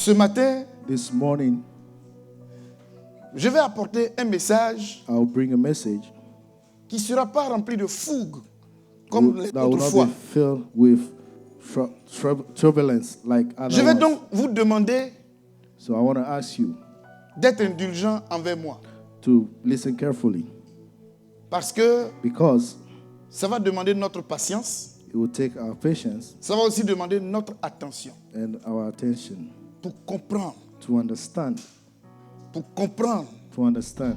Ce matin, This morning, je vais apporter un message I'll bring a message qui ne sera pas rempli de fougue comme les that will autres not fois. be filled with turbulence like other Je vais ones. donc vous demander So I want to ask you d'être indulgent envers moi. to listen carefully Parce que because ça va demander notre patience. it will take our patience Ça va aussi demander notre attention and our attention pour comprendre. to understand. Pour comprendre To understand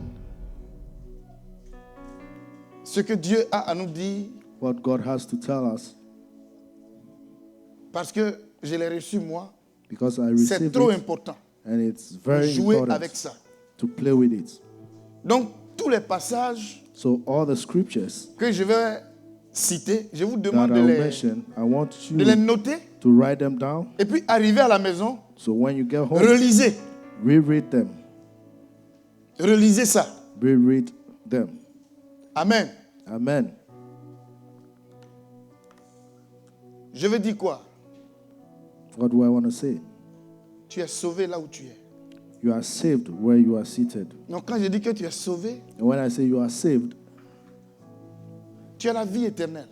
ce que Dieu a à nous dire. what God has to tell us Parce que je l'ai reçu moi. because I C'est received trop it important and it's de very jouer important avec ça. to play with it. Donc, tous les passages So all the scriptures que je vais citer, je vous that demande I de will les mention, I want de les you noter. to write them down. Et puis, arriver à la maison, So when you get home, relisez. reread them. Relisez ça. Reread them. Amen. Amen. Je veux dire quoi? What do I want to say? Tu es sauvé là où tu es. You are saved where you are seated. Donc, quand je dis que tu es sauvé, And when I say you are saved, tu as la vie éternelle.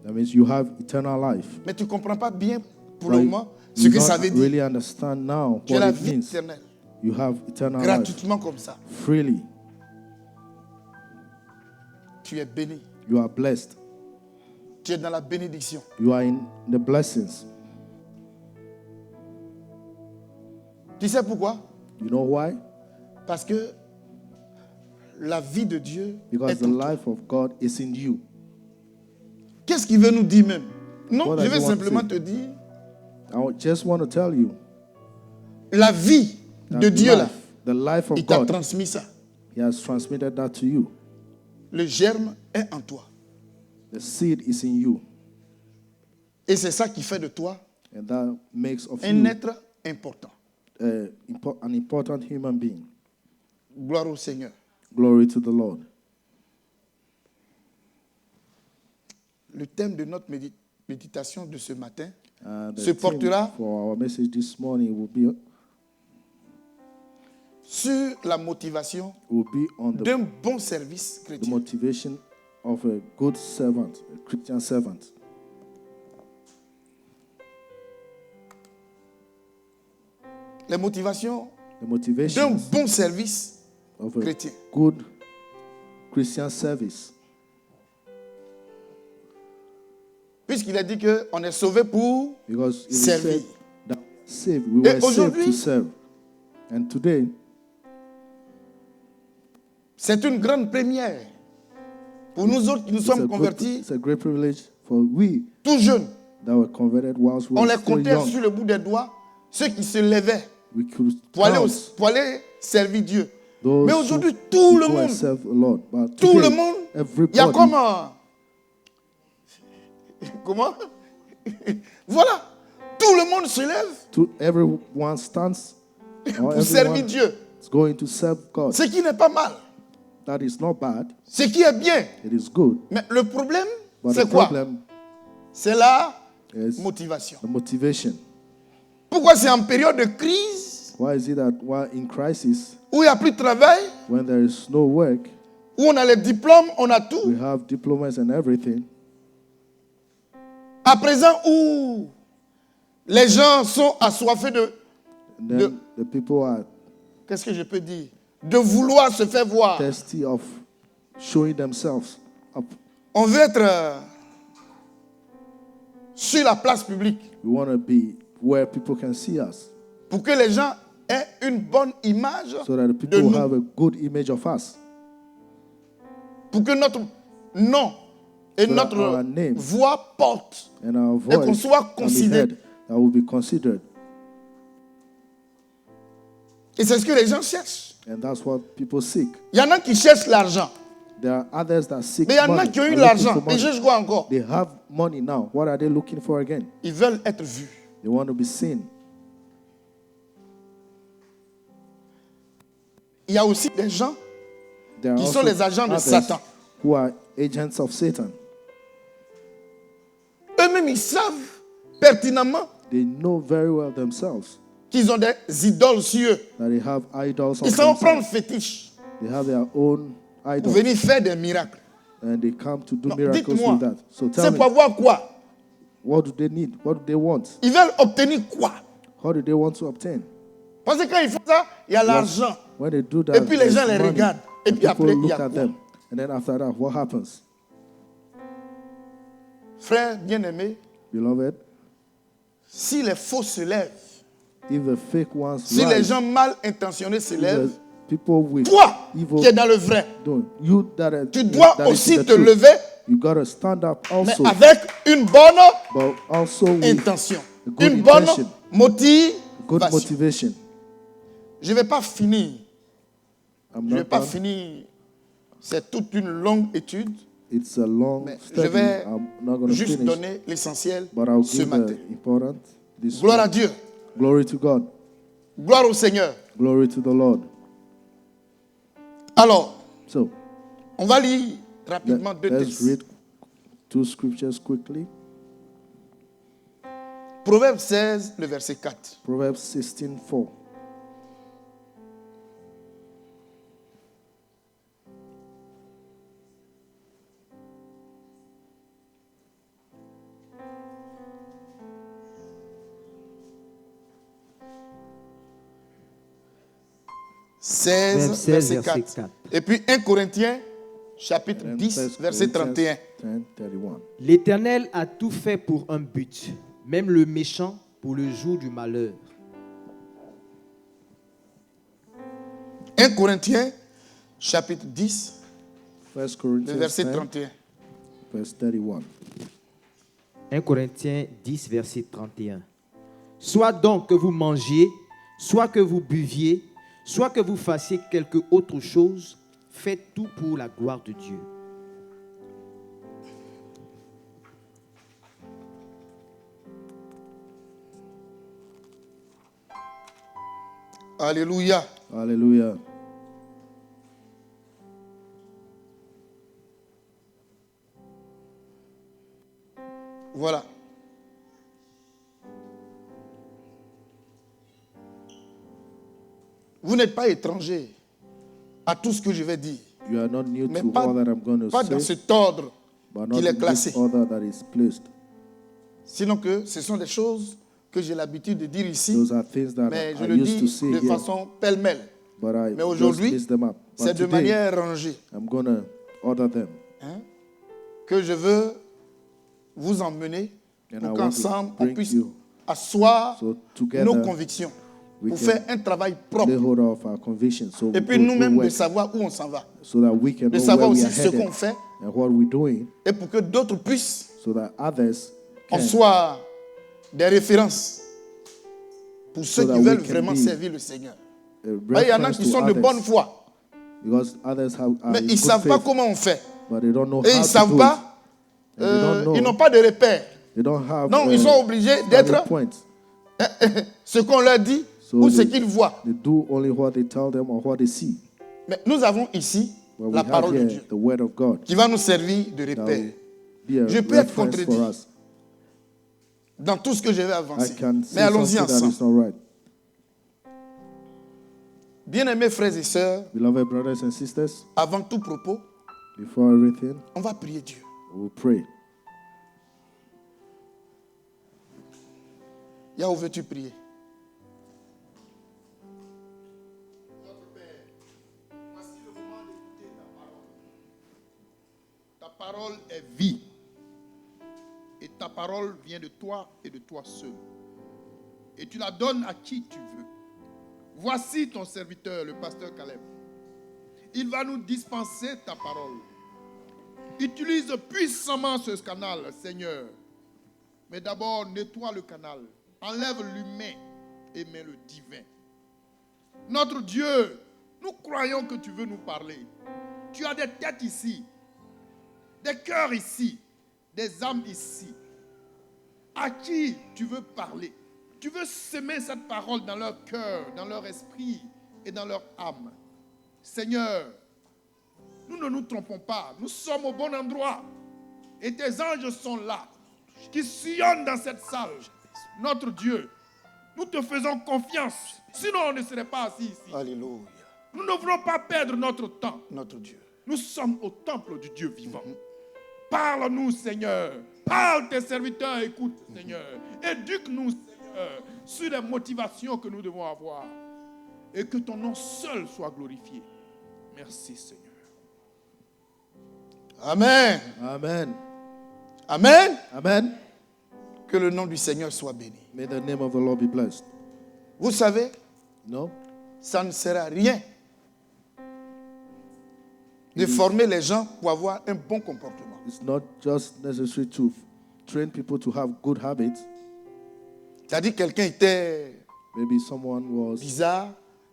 that means you have eternal life. Mais tu ne comprends pas bien pour But le moment ce you que ça don't veut dire. really understand now Tu as la what it vie means. éternelle. You have eternal life Gratuitement comme ça. freely. Tu es béni. You are blessed. Tu es dans la bénédiction. You are in the blessings. Tu sais pourquoi? You know why? Parce que la vie de Dieu Because est the en toi. life of God is in you. Qu'est-ce qu'il veut nous dire même? Non, What je does vais he want to simplement say? te dire, Just want to tell you la vie that de Dieu là, the life of il t'a God, transmis ça. He has transmitted that to you. Le germe est en toi. The seed is in you. Et c'est ça qui fait de toi And that makes of un you être important. an important human being. Gloire au Seigneur. Glory to the Lord. Le thème de notre méditation de ce matin The se theme portera for our message this morning will sur la motivation be on the d'un bon service chrétien. motivation of a good servant, a Christian servant. Les motivations The d'un motivation bon service of a chrétien. good Christian service. Puisqu'il a dit qu'on est sauvé pour Because it is servir. said that saved, we Et were saved aujourd'hui, to serve. And today, c'est une grande première pour nous autres qui nous sommes convertis it's a great privilege for we tout jeunes. that were converted whilst we On were les still comptait young. sur le bout des doigts, ceux qui se levaient We could pour aller, count pour aller servir Dieu. those Mais aujourd'hui, tout le who monde, serve the Lord. But tout today, le monde, il y a everybody, comme un... Comment? Voilà. Tout le monde se lève everyone stands or pour servir everyone Dieu. is going to serve God. Ce qui n'est pas mal. That is not bad. Ce qui est bien. It is good. Mais le problème, But c'est the quoi? problem C'est la is motivation. the motivation. Pourquoi c'est en période de crise, Why is it that while in crisis, où il n'y a plus de travail, when there is no work, où on a les diplômes, on a tout, we have diplomas and everything, à présent où les gens sont assoiffés de, and then the people are qu'est-ce que je peux dire, de vouloir se faire voir. thirsty of showing themselves up. On veut être sur la place publique We want to be where people can see us pour que les gens aient une bonne image so that the de people nous, have a good image of us. pour que notre nom et So that notre our name voix porte And our et qu'on voice soit can be considéré. heard, that will be considered. Et c'est ce que les gens cherchent. And that's what people seek. Il y en a qui cherchent l'argent. There are others that seek Mais il y en a money. qui ont eu are looking l'argent. for Et money. juste quoi encore? They have money now. What are they looking for again? Ils veulent être vus. They want to be seen. Il y a aussi des gens There are qui sont also les agents de others Satan. who are agents of Satan. Eux-mêmes, ils savent pertinemment They know very well themselves qu'ils ont des idoles sur eux. that they have idols Ils on s'en prennent themselves. fétiche They have their own pour idols, venir faire des miracles. and they come to do Non, miracles dites-moi, with that. So tell c'est me, pour avoir quoi? what do they need? What do they want? Ils veulent obtenir quoi? How do they want to obtain? Parce que quand ils font ça, il y a l'argent. When they do that, Et puis les there's gens les money, regardent. Et and puis après, people il y look a at quoi? them. And then after that, what happens? Frère bien-aimé, Beloved, si les faux se lèvent, if the fake ones si les rise, gens mal intentionnés se if lèvent, the people with toi evil qui es dans le vrai, don't, you that are, tu dois that is in aussi the te truth, lever, you gotta stand up mais also, avec une bonne but also with intention, a good une bonne intention, good motivation. motivation. Je ne vais pas finir. I'm Je ne vais not pas done. finir. C'est toute une longue étude. It's a long Mais je study. vais I'm not going to juste finish, donner l'essentiel but I'll ce give matin. the important. This Gloire à one. Dieu. Glory to God. Gloire au Seigneur. Glory to the Lord. Alors, So, on va lire rapidement deux let's textes. read two scriptures quickly. Proverbe 16, le verset 4. Proverbs 16:4. Proverbe 16, verset 4. Et puis 1 Corinthiens, chapitre And 10, 1 verset 31. Corinthians 10:31. L'Éternel a tout fait pour un but, même le méchant pour le jour du malheur. 1 Corinthiens, chapitre 10, 1 le Corinthians verset 10, 31. verse 31. 1 Corinthiens 10, verset 31. Soit donc que vous mangiez, soit que vous buviez, soit que vous fassiez quelque autre chose, faites tout pour la gloire de Dieu. Alléluia. Hallelujah. Voilà. Vous n'êtes pas étranger à tout ce que je vais dire, You are not new mais to pas, all that I'm going to pas dans say, cet ordre but not qu'il est in classé. this order that is placed. Sinon que ce sont des choses que j'ai l'habitude de dire ici, Those are things that mais je I le used to dis say de here, façon pêle-mêle. but I Mais just aujourd'hui, mix them up. But c'est de today, manière rangée I'm going to order them. hein, que je veux vous emmener And I pour want to qu'ensemble on bring puisse you asseoir so nos together convictions we pour can faire un travail lay propre. hold of our convictions so, Et we puis go nous-mêmes through de work, savoir où on s'en va. so that we can De know savoir where we aussi are ce headed qu'on fait and what we're doing, et pour que d'autres puissent so that others en can, soit des références pour ceux that qui we veulent can vraiment be servir le Seigneur. a Il y en a reference qui to sont de others, bonne foi, because others are mais in ils ne good savent pas faith, comment on fait. but they don't know Et ils how ne to savent do pas, it. And they don't know. ils n'ont pas de repères. They don't have Donc ils sont obligés starting d'être points. ce qu'on leur dit So ou ce they- qu'ils voient. They do only what they tell them or what they see. Mais nous avons ici But we la have parole de here Dieu the word of God qui va nous servir de that repère. will be a Je peux être reference for contredit us. dans tout ce que je vais I avancer. can Mais say allons-y something that ensemble. is not right. Bien-aimés frères et sœurs, Beloved brothers and sisters, avant tout propos, before everything, on va prier Dieu. we will pray. Yah, où veux-tu prier? Notre Père, voici le moment d'écouter ta parole. Ta parole est vie. Et ta parole vient de toi et de toi seul. Et tu la donnes à qui tu veux. Voici ton serviteur, le pasteur Caleb. Il va nous dispenser ta parole. Utilise puissamment ce canal, Seigneur. Mais d'abord, nettoie le canal. Enlève l'humain et mets le divin. Notre Dieu, nous croyons que tu veux nous parler. Tu as des têtes ici, des cœurs ici, des âmes ici. À qui tu veux parler? Tu veux semer cette parole dans leur cœur, dans leur esprit et dans leur âme. Seigneur, nous ne nous trompons pas. Nous sommes au bon endroit. Et tes anges sont là, qui sillonnent dans cette salle. Notre Dieu, Nous te faisons confiance. Sinon, on ne serait pas assis ici. Alléluia. Nous ne voulons pas perdre notre temps. Notre Dieu. Nous sommes au temple du Dieu vivant. Parle-nous, Seigneur. Parle, tes serviteurs, écoute, Seigneur. Éduque-nous, Seigneur, sur les motivations que nous devons avoir. Et que ton nom seul soit glorifié. Merci, Seigneur. Amen. Amen. Amen. Amen. Que le nom du Seigneur soit béni. May the name of the Lord be blessed. Vous savez, No, ça ne sert à rien de former les gens pour avoir un bon comportement. it's not just necessary to train people to have good habits. C'est-à-dire quelqu'un était Maybe someone was bizarre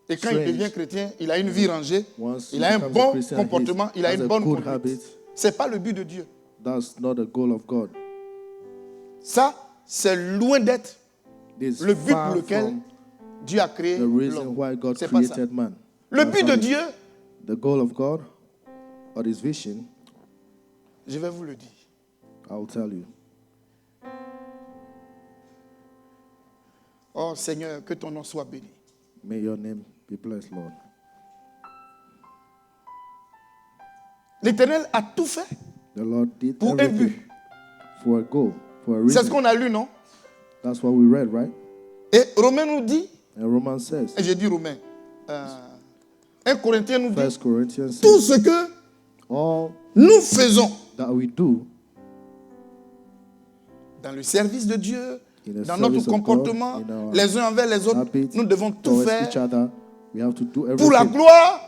et quand Strange. il devient chrétien, il a une vie rangée, once il a un becomes bon Christian, comportement, il a has une a bonne good conduite. habit. Ce n'est pas le but de Dieu. That's not the goal of God. Ça, c'est loin d'être It's le but far pour lequel from Dieu a créé the reason l'homme. why God C'est pas ça. created man. Le That's but not de it. Dieu, The goal of God or his vision, je vais vous le dire. I'll tell you. Oh Seigneur, que ton nom soit béni. May your name be blessed, Lord. L'Éternel a tout fait The Lord did pour un everything but. for a goal, for a C'est ce reason. qu'on a lu, non? That's what we read, right? Et Romains nous dit, And Romans says, et j'ai dit Romains, 1 Corinthiens nous dit, 1 Corinthians tout says, ce que all nous faisons that we do dans le service de Dieu, in the dans notre service of comportement, God, in our les uns envers les autres, habits nous devons tout towards faire each other, we have to do pour la everything gloire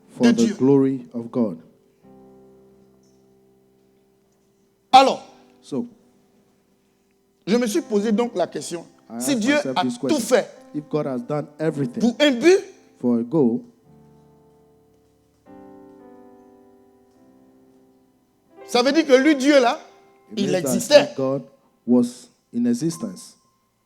for de the Dieu. glory of God. Alors, So, je me suis posé donc la question, I si asked Dieu myself a this tout question. fait If God has done everything pour un but, for a goal, ça veut dire que lui, Dieu là, it il means that existait. if God was in existence.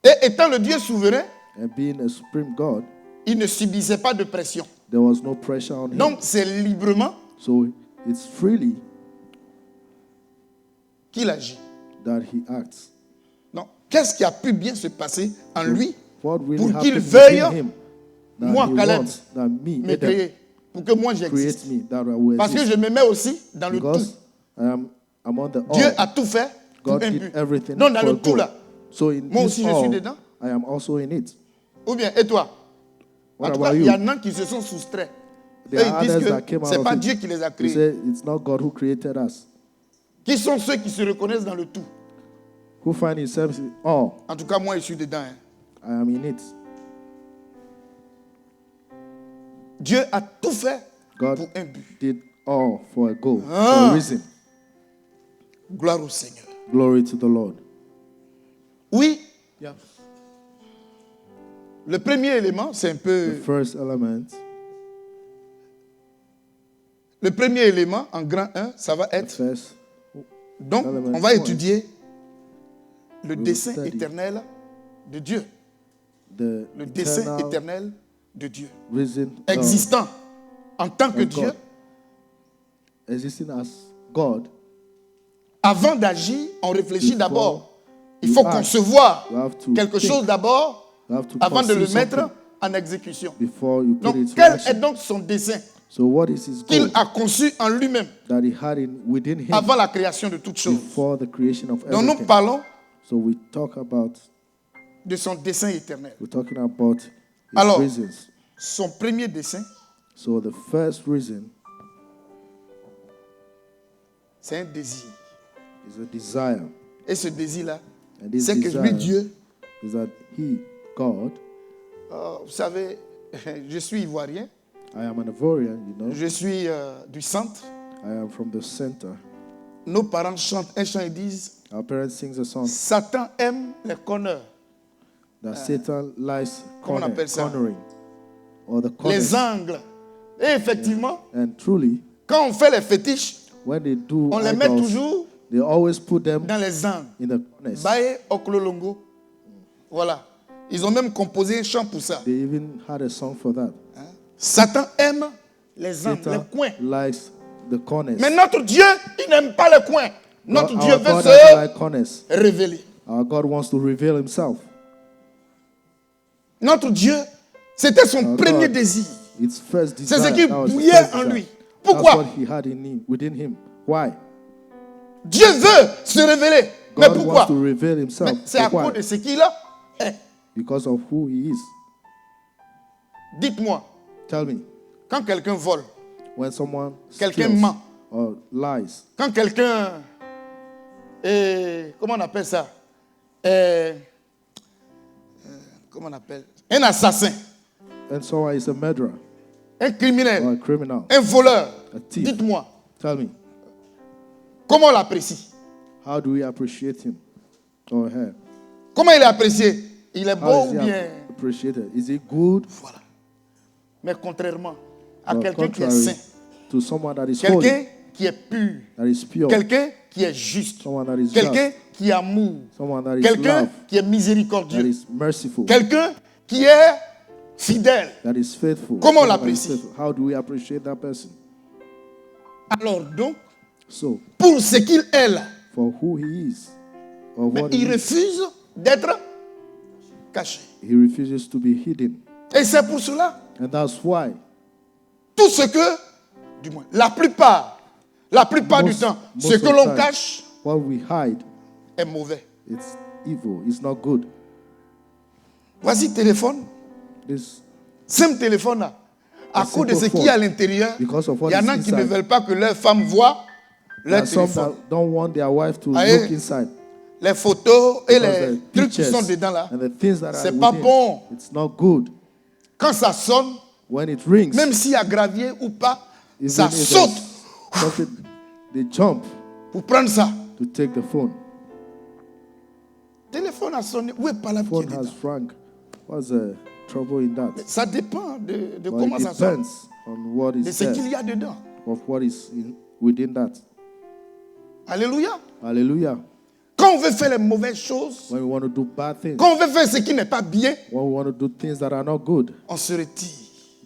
Et étant le Dieu souverain, And being a supreme God, il ne subissait pas de pression. there was no pressure on him. Donc, c'est librement So it's freely qu'il agit. that he acts. Donc, qu'est-ce qui a pu bien se passer en lui What really pour qu'il happened veuille, within him that moi, he Caleb, wants, that me, me Adam, créer, pour que moi create j'existe? me, that I will Parce que exist. je me mets aussi dans le Because tout. I'm on the Dieu all. a tout fait pour God un did but. everything Non, dans for le a tout goal. là. So in Moi this aussi, je suis all, dedans. I am also in it. Ou bien, et toi? What En tout cas, about il you? y en a qui se sont soustraits. There Eux, are ils disent others that que came out c'est of pas it. Dieu qui les a They créés. say it's not God who created us. Qui sont ceux qui se reconnaissent dans le tout? Who find himself in all. En tout cas, moi, je suis dedans. Hein. I am in it. Dieu a tout fait God pour un but. did all for a goal, for Ah. a reason. Gloire au Seigneur. Glory to the Lord. Oui. Le premier élément, c'est un The peu... first element, Le premier élément, en grand 1, ça va the être... first Donc, element on va one. étudier le will dessein study éternel de Dieu. the Le dessein eternal éternel de Dieu. reason Existant en tant que of Dieu, God. Existing as God, avant d'agir, on réfléchit Before d'abord. Il you faut act, concevoir you have to quelque think. chose d'abord You have to avant de le conceive mettre something en exécution. before you put Donc, it to quel est action. donc son dessein So what is his qu'il goal a conçu en lui-même that he had within him avant la création de toutes choses? before the creation of Donc, nous everything? parlons So we talk about, de son dessein éternel. we're talking about his Alors, reasons. Son premier dessein, So the first reason c'est un désir. is a desire. Et ce désir-là, And this c'est que desire lui, Dieu, is that he, God, vous savez, je suis ivoirien, I am an Ivorian, you know. je suis du centre. I am from the center. Nos parents chantent un chant et disent, Our parents sing a song Satan aime les conneurs, that Satan lies comment on appelle ça? cornering, or the les corners. angles. Et effectivement, And truly, quand on fait les fétiches, when they do on les met idols, toujours they always put them dans les angles. in the corners. Baye Oklolongo. Voilà. Ils ont même composé un chant pour ça. They even had a song for that. Satan aime les angles, Satan les coins. likes the corners. Mais notre Dieu, il n'aime pas les coins. Notre Our Dieu veut God se doesn't like corners. révéler. Our God wants to reveal himself. Notre Dieu, c'était son Our premier God, désir. Its first C'est desire. ce qui That was his bouillait first en desire. lui. That's Pourquoi? what he had within him. Why? Dieu veut se révéler. Mais God pourquoi? wants to reveal himself. Mais c'est à But why? cause de ce qu'il a. Because of who he is. Dites-moi, Tell me, quand quelqu'un vole, when someone quelqu'un steals ment, or lies, quand quelqu'un comment on appelle ça? Comment on appelle? Un assassin, and someone is a murderer un or criminel, a criminal, un voleur, a thief, dites-moi, tell me, comment on l'apprécie? how do we appreciate him or her? Comment il est apprécié? Il est How beau is ou he bien? appreciated? Is he good? Voilà. Mais contrairement à Or quelqu'un qui est contrary saint, to someone that is quelqu'un holy, qui est pur, that is pure, quelqu'un qui est juste, someone that is quelqu'un just, qui est amour, someone that is quelqu'un love, qui est that miséricordieux, is merciful, quelqu'un qui est fidèle. that is faithful. Comment on someone that is l'apprécie? faithful. How do we appreciate that person? Alors donc, So, pour ce qu'il est là, for who he is, or mais what il he is, refuse d'être caché. he refuses to be hidden. Et c'est pour cela, And that's why tout ce que, du moins, la plupart du Most- temps, most ce of que the l'on time. cache what we hide, est mauvais. it's evil, it's not good. Voici téléphone, This, simple téléphone là. À A cause de ce simple qu'il y a à phone. l'intérieur, Because of il what y en is a qui ne inside. veulent pas que leur femme voie there leur are some téléphone. that don't want their wife to Aye. look inside. Les photos et Because les the trucs qui pictures sont dedans là, and the things that are c'est pas within, bon. it's not good. Quand ça sonne, When it rings, même s'il y a gravier ou pas, even ça if saute there's something, they jump pour prendre ça. to take the phone. Téléphone a sonné. Où est pas la Phone pied has dedans? rang. What's the trouble in that? Ça dépend de Well, comment it ça sonne, depends on what de is ce there, qu'il y a dedans. of what is within that. Alléluia. Hallelujah. Quand on veut faire les mauvaises choses, When we want to do bad things, quand on veut faire ce qui n'est pas bien, when we want to do things that are not good, on se retire,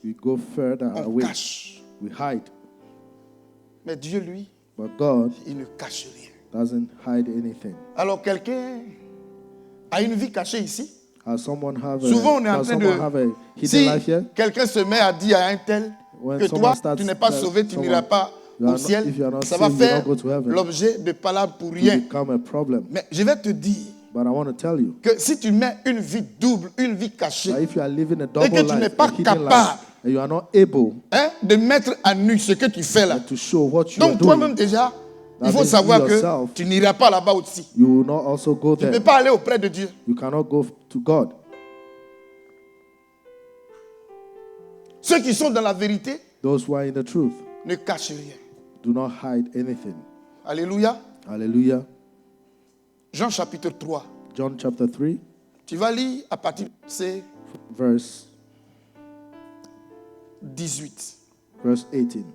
we go further on away. cache. We hide. Mais Dieu, lui, But God il ne cache rien. doesn't hide anything. Alors quelqu'un a une vie cachée ici. Has someone have Souvent, on est en does train someone de... have a hidden Si life here? quelqu'un se met à dire à un tel When que someone toi, starts tu n'es pas tell sauvé, tu someone, n'iras pas you are au not- ciel, if you are not ça va saved, you faire don't go to heaven. l'objet de palabres pour To rien. become a problem. Mais je vais te dire But I want to tell you que si tu mets une vie double, une vie cachée, that if you are living a que double tu n'es life, pas a hidden capable life, and you are not able hein, de mettre à nu ce que tu fais là, to show what you are donc toi-même doing, déjà, il That faut means savoir you que yourself, tu n'iras pas là-bas aussi. you will not also go Tu ne there. peux pas aller auprès de Dieu. You cannot go to God. Ceux qui sont dans la vérité Those who are in the truth ne cachent rien. do not hide anything. Alléluia. Hallelujah. Jean chapitre 3. John chapter 3, Tu vas lire à partir de verse 18. 18.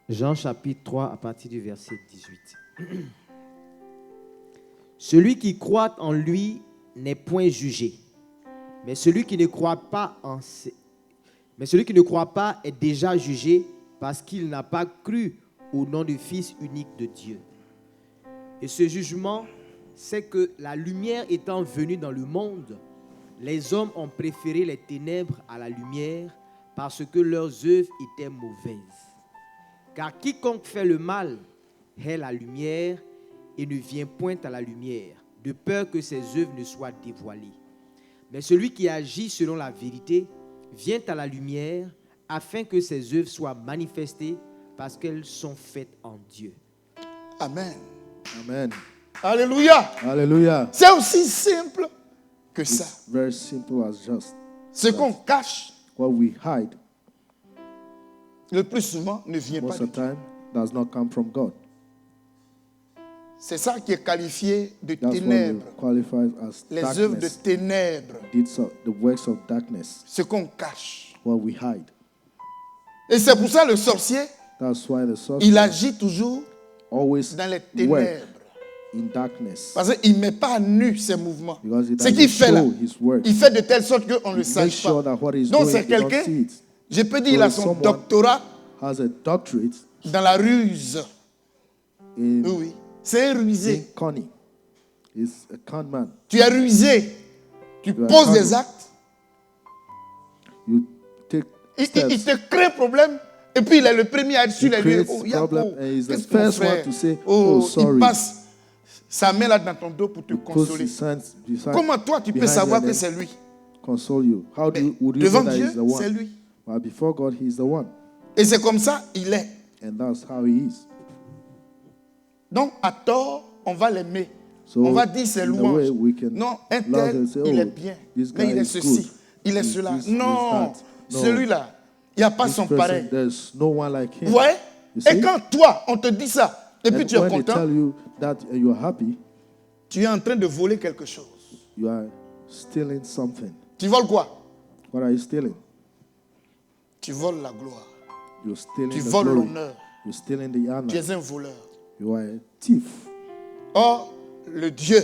Jean chapitre 3 à partir du verset 18. Celui qui croit en lui n'est point jugé, mais celui qui ne croit pas est déjà jugé parce qu'il n'a pas cru au nom du Fils unique de Dieu. Et ce jugement, c'est que la lumière étant venue dans le monde, les hommes ont préféré les ténèbres à la lumière parce que leurs œuvres étaient mauvaises. Car quiconque fait le mal hait la lumière et ne vient point à la lumière, de peur que ses œuvres ne soient dévoilées. Mais celui qui agit selon la vérité vient à la lumière afin que ses œuvres soient manifestées parce qu'elles sont faites en Dieu. Amen. Amen. Alléluia. Hallelujah. C'est aussi simple que ça. It's very simple as just. Ce qu'on cache, What we hide, le plus souvent, ne vient pas most de of the Dieu. time, does not come from God. C'est ça qui est qualifié de That's what we ténèbres. qualify as Les œuvres de darkness. ténèbres. The works of darkness, Ce qu'on cache. what we hide. Et c'est pour ça le sorcier, That's why the sorcerer il agit toujours always dans les work ténèbres. in darkness. Parce qu'il ne met pas à nu ses mouvements. Because he Ce qu'il doesn't fait là, show his work. il fait de telle sorte qu'on ne le Make sache sure pas. that what he's Donc doing, c'est you don't quelqu'un, see it. je peux dire, il So a if son someone doctorat has a doctorate dans la ruse. in Oui, c'est un rusé. cunning. He's a con man. Tu es rusé. Tu You are poses cunning. des actes. You take Il steps. te crée un problème. Et puis il est le premier à être sur He les lieux. creates Oh, Yapo, problem and he's the qu'est-ce qu'on first one fait? to say, Oh, oh, sorry. il passe sa main là dans ton dos pour te He puts consoler. his hands beside, Comment toi tu peux behind you savoir and que then c'est lui? console you. How Mais would you devant know that Dieu, he's the c'est one? lui. Well, before God, he's the one. Et c'est comme ça il est. And that's how he is. Donc à tort, on va l'aimer. So, On va dire c'est in a way, louange. we can Non, un love tel, and say, il oh, est bien. this Mais guy il est is ceci, good. il est He's cela. this, he's Non, that. No. celui-là, il n'y a pas This son person, pareil. there's no one like him. Vous voyez? You Et see? quand toi, on te dit ça, et puis And tu es when they content, tell you that you are happy, tu es en train de voler quelque chose. you are stealing something. Tu voles quoi? What are you stealing? Tu voles la gloire. You're stealing Tu the voles glory. l'honneur. You're stealing the honor. Tu es un voleur. You are a thief. Or, le Dieu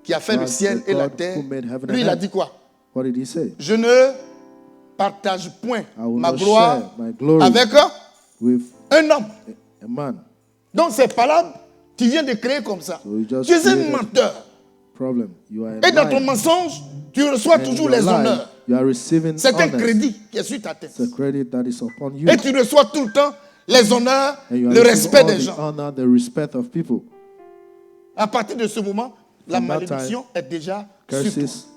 qui a fait le God, ciel the et la God terre, who made heaven lui, and il a earth. dit quoi? What did he say? Je ne partage point I will ma not gloire share my glory avec with un homme. a man. Donc, ces palabres, tu viens de créer comme ça. So you just Tu es un created menteur. Problem. You are a Et dans ton liar. mensonge, tu reçois And toujours your les lie, honneurs. you are receiving C'est un honors. crédit qui est sur ta tête. It's a credit that is upon you. Et tu reçois tout le temps les honneurs, And you are le receiving respect all des the gens. honor, the respect of people. À partir de ce moment, la From that malédiction est déjà sur toi. Curses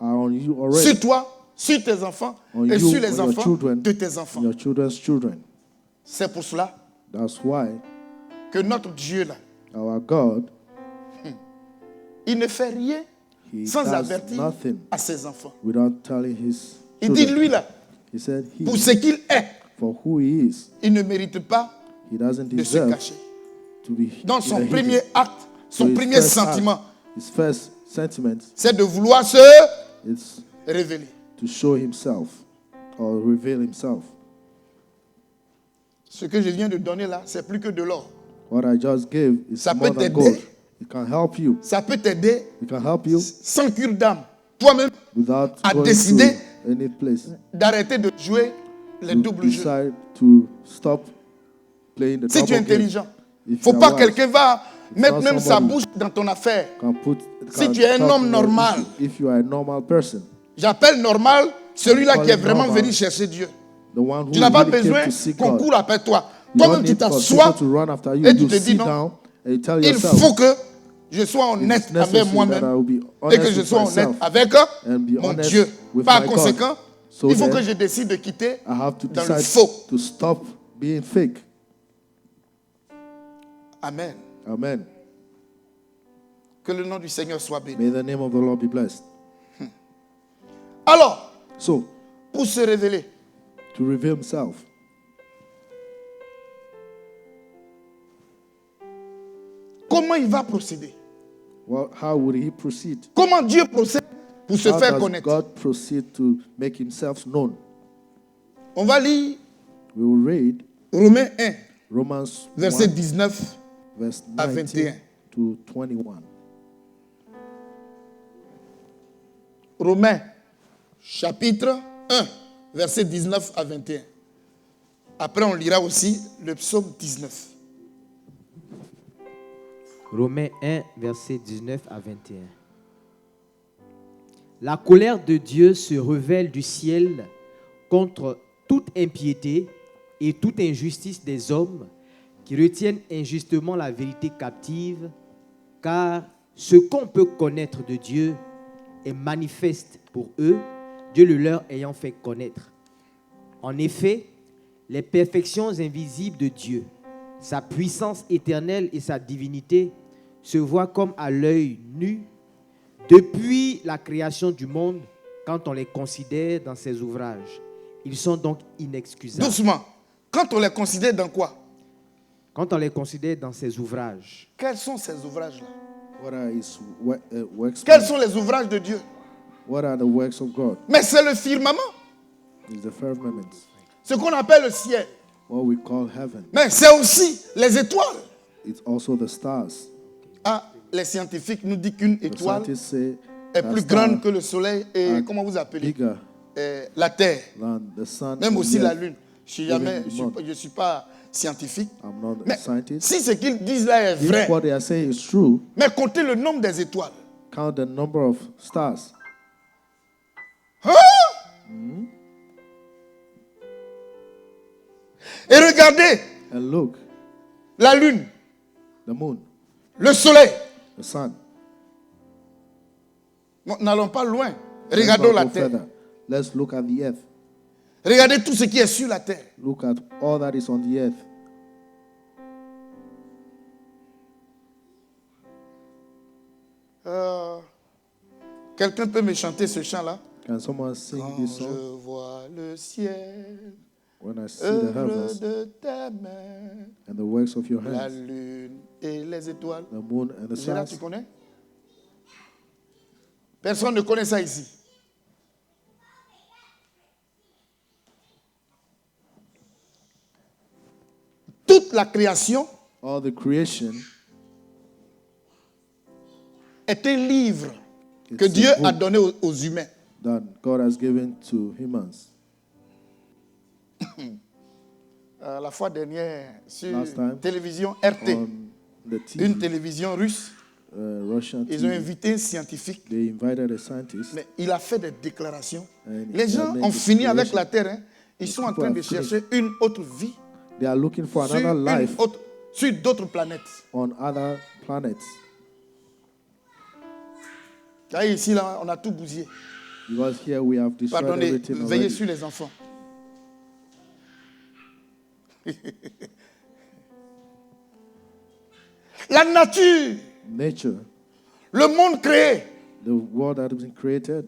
are on you already. Sur toi, sur tes enfants On et you, sur les on your enfants children, de tes enfants. your children's children. C'est pour cela That's why que notre Dieu, là, our God, il ne fait rien He sans does avertir nothing à ses enfants. without telling His Il dit, children. lui, là, He said, pour ce qu'il est, for who He is, il ne mérite pas He doesn't de se deserve cacher. to be Donc in son the premier hidden. acte, So son his premier first act, sentiment, His first sentiment c'est de vouloir se is révéler. to show Himself or reveal Himself. Ce que je viens de donner là, c'est plus que de l'or. What I just gave is Ça more peut than t'aider. gold. It can help you. Ça peut t'aider It can help you sans cure d'âme. Toi-même, without à going décider to any place. d'arrêter de jouer les To doubles jeux. decide to stop playing the Si tu es double game. intelligent, il ne If faut you pas are que wise, quelqu'un va mettre not même sa somebody bouche dans ton affaire. Si can tu es un talk homme in your normal. issue. If you are a normal person, J'appelle normal celui-là Call qui est him vraiment normal. venu chercher Dieu. the one who Tu n'as pas really besoin came to seek qu'on God. court après toi. You Toi-même, don't tu need for t'assois people to run after you. et tu You te dis sit non. down and you tell Il yourself, faut que je sois honnête it's avec necessary that I moi-même will be et que honest je with sois honnête myself avec and be mon honest Dieu. with Par my conséquent, God. So il faut then que je décide de quitter I have to dans le decide faux. to stop being fake. Amen. Amen. Que le nom du Seigneur soit béni. May the name of the Lord be blessed. Alors, So, pour se révéler, to reveal Himself, comment il va procéder? how would He proceed? Comment Dieu procède pour se How faire does connaître? God proceed to make Himself known? On va lire We will read Romains 1, Romans verset 1, 19 verse à 19 21. to 21. Romains, chapitre 1, verset 19 à 21. Après, on lira aussi le psaume 19. Romains 1, verset 19 à 21. La colère de Dieu se révèle du ciel contre toute impiété et toute injustice des hommes qui retiennent injustement la vérité captive, car ce qu'on peut connaître de Dieu est manifeste pour eux, Dieu le leur ayant fait connaître. En effet, les perfections invisibles de Dieu, sa puissance éternelle et sa divinité se voient comme à l'œil nu depuis la création du monde quand on les considère dans ses ouvrages. Ils sont donc inexcusables. Doucement. Quand on les considère dans quoi? Quand on les considère dans ses ouvrages. Quels sont ces ouvrages-là? What are His works? Quels sont les ouvrages de Dieu? What are the works of God? Mais c'est le firmament, It's the firmament, ce qu'on appelle le ciel. what we call heaven. Mais c'est aussi les étoiles. It's also the stars. Ah, les scientifiques nous disent qu'une The étoile scientists say est that plus stars grande que le soleil et, are comment vous appelez, bigger la Terre. than the sun, Même and aussi the la earth. lune. Je Even the moon. suis pas scientifique. I'm not a Mais scientist. si ce qu'ils disent là est If vrai, what they are saying is true, mais comptez le nombre des étoiles. count the number of stars. Hein? Et regardez And look, la lune, the moon, le soleil. the sun. Bon, n'allons pas loin. Let's Regardons not la go terre. further. Let's look at the earth. Regardez tout ce qui est sur la terre. Look at all that is on the earth. Quelqu'un peut me chanter ce chant-là? Can someone sing Quand this je song? vois le ciel, When I see the œuvre heavens de tes mains, and the works of your la hands, lune et les étoiles. the moon and the Gérard, tu stars. connais? Personne ne connaît ça ici. Toute la création All the creation est un livre It's que a Dieu a book. donné aux humains. that God has given to humans. La fois dernière, sur Last time, télévision RT, On the TV, une télévision russe, Russian ils ont TV, invité un scientifique, they invited a scientist. mais il a fait des déclarations. And Les he gens made ont fini avec declaration. la terre. Hein. Ils sont en train de chercher une autre vie They are looking for sur, another life sur d'autres planètes. on other planets. Car ici, là, on a tout bousillé. Because here we have destroyed Pardonnez, everything veillez already. sur les enfants. La nature, Nature, le monde créé, the world that has been created,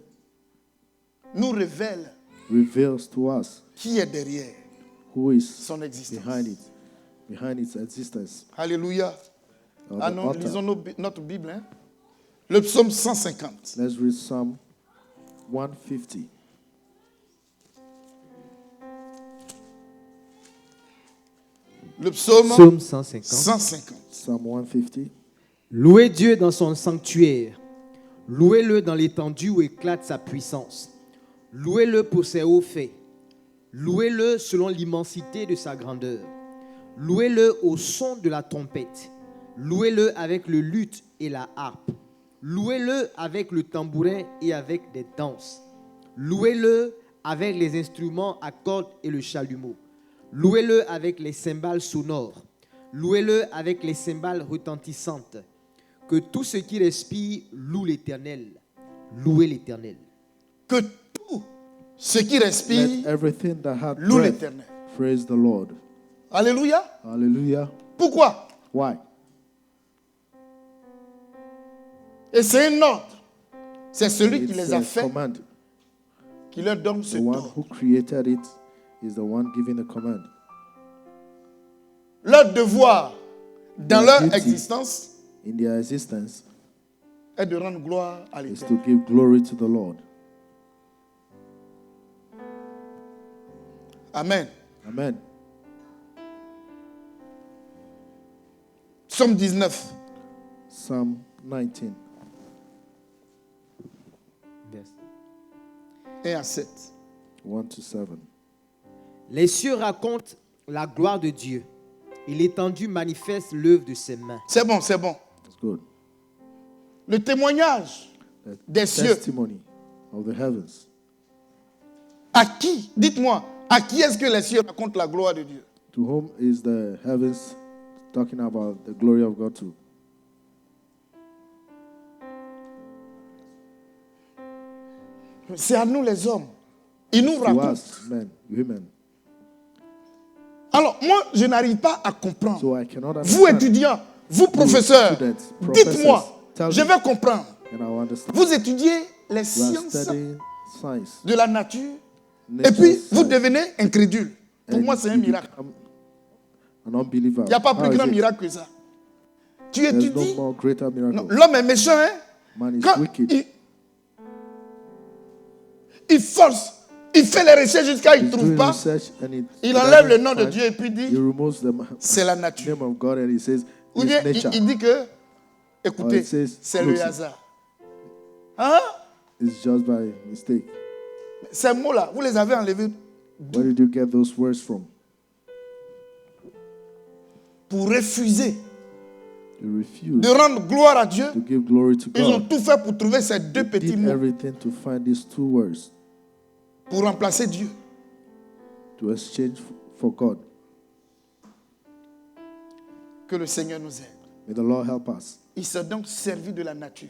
nous révèle reveals to us qui est derrière who is son existence. behind its existence. Alléluia. Or Ah the non, author. lisons notre Bible. Hein. Le psaume 150. Let's read Psalm 150. Le psaume Psaume 150. 150. Psalm 150. Louez Dieu dans son sanctuaire. Louez-le dans l'étendue où éclate sa puissance. Louez-le pour ses hauts faits. Louez-le selon l'immensité de sa grandeur. Louez-le au son de la trompette. Louez-le avec le luth et la harpe. Louez-le avec le tambourin et avec des danses. Louez-le avec les instruments à cordes et le chalumeau. Louez-le avec les cymbales sonores. Louez-le avec les cymbales retentissantes. Que tout ce qui respire loue l'Éternel. Louez l'Éternel. Que tout ce qui respire Let everything that hath loue breath l'Éternel. praise the Lord. Alléluia. Hallelujah. Pourquoi? Why? Et c'est un ordre. C'est celui qui It's les a a fait command. qui leur donne ce The one ordre. who created it is the one giving the command. Leur devoir dans Their leur duty existence in their existence est de rendre gloire à is l'Éternel. to give glory to the Lord. Amen. Amen. Psaume 19. Psalm 19, 1 à 7. 1 to 7. Les cieux racontent la gloire de Dieu et l'étendue manifeste l'œuvre de ses mains. C'est bon, c'est bon. That's good. Le témoignage The des cieux. testimony of the heavens. À qui, dites-moi, à qui est-ce que les cieux racontent la gloire de Dieu? To whom is the heavens talking about the glory of God to? C'est à nous les hommes. Ils nous To racontent. us, men, women. Alors, moi, je n'arrive pas à comprendre. So I cannot Vous, understand. étudiants, vous, professeurs, students, dites-moi, professors, tell je me. vais comprendre. And I understand. Vous étudiez les We are sciences studying science. de la nature et Nature puis vous science. devenez incrédule. Pour And moi, c'est un you miracle. become an unbeliever. Il n'y a pas How plus is grand it? miracle que ça. Tu There's no étudies. more greater miracle. Non, l'homme est méchant, hein? Man is Quand wicked. il force, il fait les recherches jusqu'à il ne He's trouve doing pas. research and Il he enlève le doesn't nom de find- Dieu et puis He dit, removes the c'est la nature. name of God and he says Ou it's bien nature. il dit que, écoutez, Or it says, c'est le look, hasard. Hein? It's just by mistake. Ces mots-là, vous les avez enlevés. Where did you get those words from? pour refuser They refused de rendre gloire à Dieu. to give glory to Ils ont God. tout fait pour trouver ces deux They petits did mots everything to find these 2 words pour remplacer Dieu. to exchange for God. Que le Seigneur nous aide. May the Lord help us. Il s'est donc servi de la nature.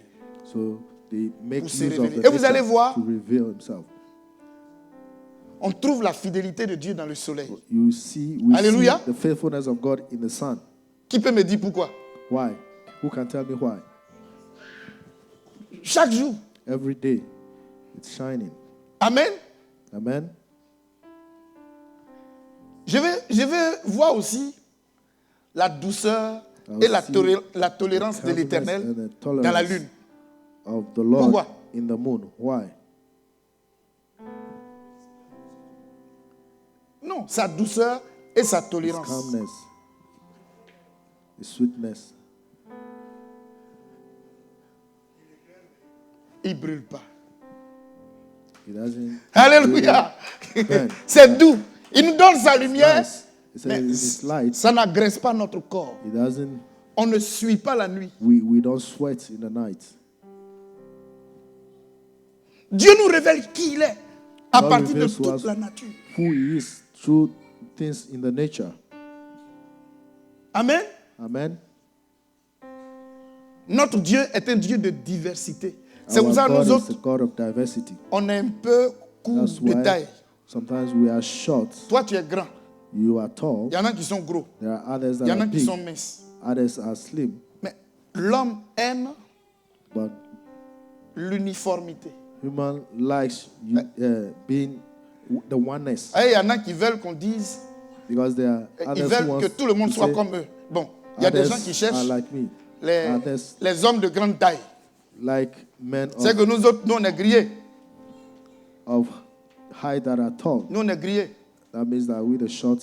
So they make Pour se use of révéler. the Et vous allez nature voir, to reveal himself. on trouve la fidélité de Dieu dans le soleil. We see Hallelujah. the faithfulness of God in the sun. Qui peut me dire pourquoi? Why? Who can tell me why? Chaque jour. Every day it's shining. Amen. Amen. Je vais voir aussi la douceur I'll et la see tolérance de Kindness l'Éternel and the dans la tolerance lune. of the Lord Pourquoi? in the moon. Why? Non, sa douceur et sa His tolérance. calmness, His sweetness. Il ne brûle pas. He doesn't. Alléluia. Amen. C'est doux. Il nous donne sa lumière, Nice. He said mais in His light, ça n'agresse pas notre corps. He doesn't. On ne suit pas la nuit. We don't sweat in the night. Dieu nous révèle qui il est à God partir de reveals to toute us la nature. who He is through things in the nature. Amen. Amen. Notre Dieu est un Dieu de diversité. C'est pour Our ça que God nous is autres, a God of diversity. on est un peu court That's de why taille. sometimes we are short. Toi, tu es grand. You are tall. Il y en a qui sont gros. There are others Il y that en a are qui big. sont minces. Others are slim. Mais l'homme aime But l'uniformité. human likes being the oneness. Et il y en a qui veulent qu'on dise, Because there are ils others who veulent want que tout le monde to soit say, comme eux. Bon, il y a des others gens qui are cherchent like me. les, Others les hommes de grande taille. like men C'est que nous autres, nous on est grillés. of height that are tall. Nous on est grillés. That means that we the short,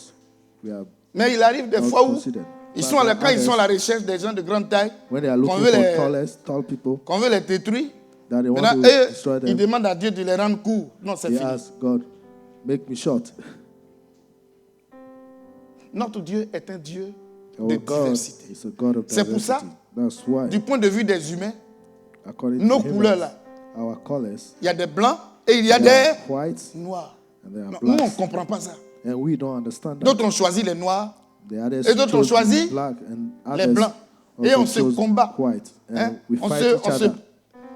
we are Mais il arrive des not fois où considered. ils But sont à la, the quand ils sont à la others, recherche des gens de grande taille, when they are qu'on looking veut for les, tall people, qu'on veut les détruire, that they want maintenant to eux, destroy ils them, demandent à Dieu de les rendre courts. Non, c'est they fini. ask God, make me short. Notre Dieu est un Dieu Our de God diversité. is a God of C'est pour ça, diversity. That's why, Du point de vue des humains, according nos to couleurs humans, là, our colors, il y a des blancs et il y a they are des white noirs. and they are Non, nous, on ne black. comprend pas ça. And we don't understand that. D'autres ont choisi les noirs, The others et d'autres ont chose choisi black and les others blancs. Et also on se chose combat. white. And Hein? we On, fight se, each on, se, other.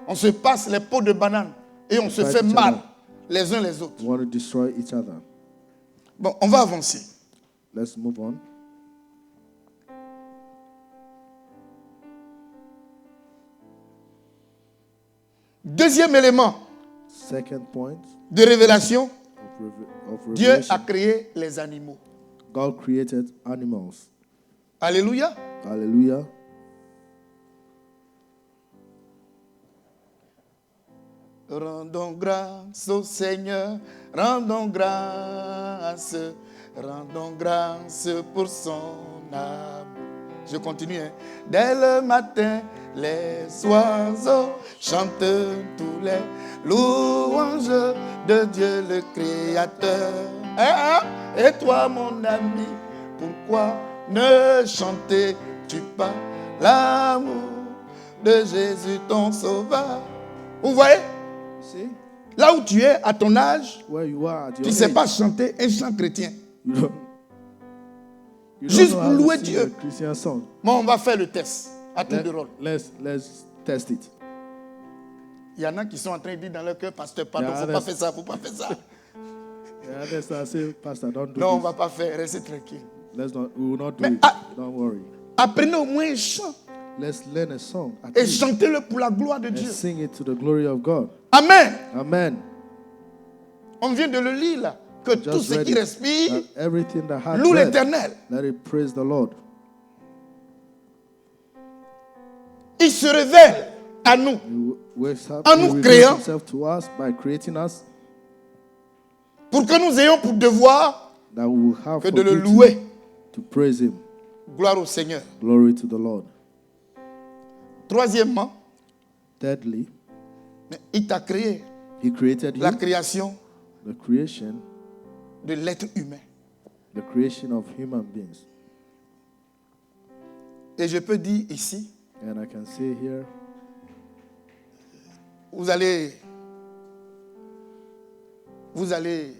on se passe les pots de banane et on se fight fait each mal other. les uns les autres. We want to destroy each other. Bon, on va avancer. Let's move on. Deuxième élément Second point de révélation, of Dieu revelation. a créé les animaux. God created animals. Alléluia. Hallelujah. Rendons grâce au Seigneur, rendons grâce pour son amour. Je continue. Hein. Dès le matin, les oiseaux chantent tous les louanges de Dieu le Créateur. Hein? Et toi, mon ami, pourquoi ne chantais-tu pas l'amour de Jésus ton Sauveur? Vous voyez? See? Là où tu es, à ton âge, Where you are at tu your ne sais age, pas chanter un chant chrétien. you Juste don't pour know how to louer sing Dieu. a Christian song. Bon, on va faire le test à tour de rôle. Let's test it. Il y en a qui sont en train de dire dans leur cœur, pasteur, pardon, Yeah, il ne faut pas that's- faire ça, il ne faut pas faire ça. Yeah, that's I say, Pastor, don't do Non, on ne this. va pas faire, restez tranquille. Let's not. We will not do Mais, it. ah- Don't worry. Apprenez au moins un chant Let's learn a song at et least, chantez-le pour la gloire de and Dieu. sing it to the glory of God. Amen. Amen. On vient de le lire là. Que tout Just ce read qui it. respire That everything that has loue breath, l'Éternel. let it praise the Lord. Il se révèle à nous. En nous He reveals créant. himself to us by creating us, Pour que nous ayons pour devoir that we will have que for de le duty louer. to praise Him. Gloire au Seigneur. Glory to the Lord. Troisièmement, Thirdly, il t'a créé He created la you, création the creation, de l'être humain. the creation of human beings. Et je peux dire ici, And I can say here, vous allez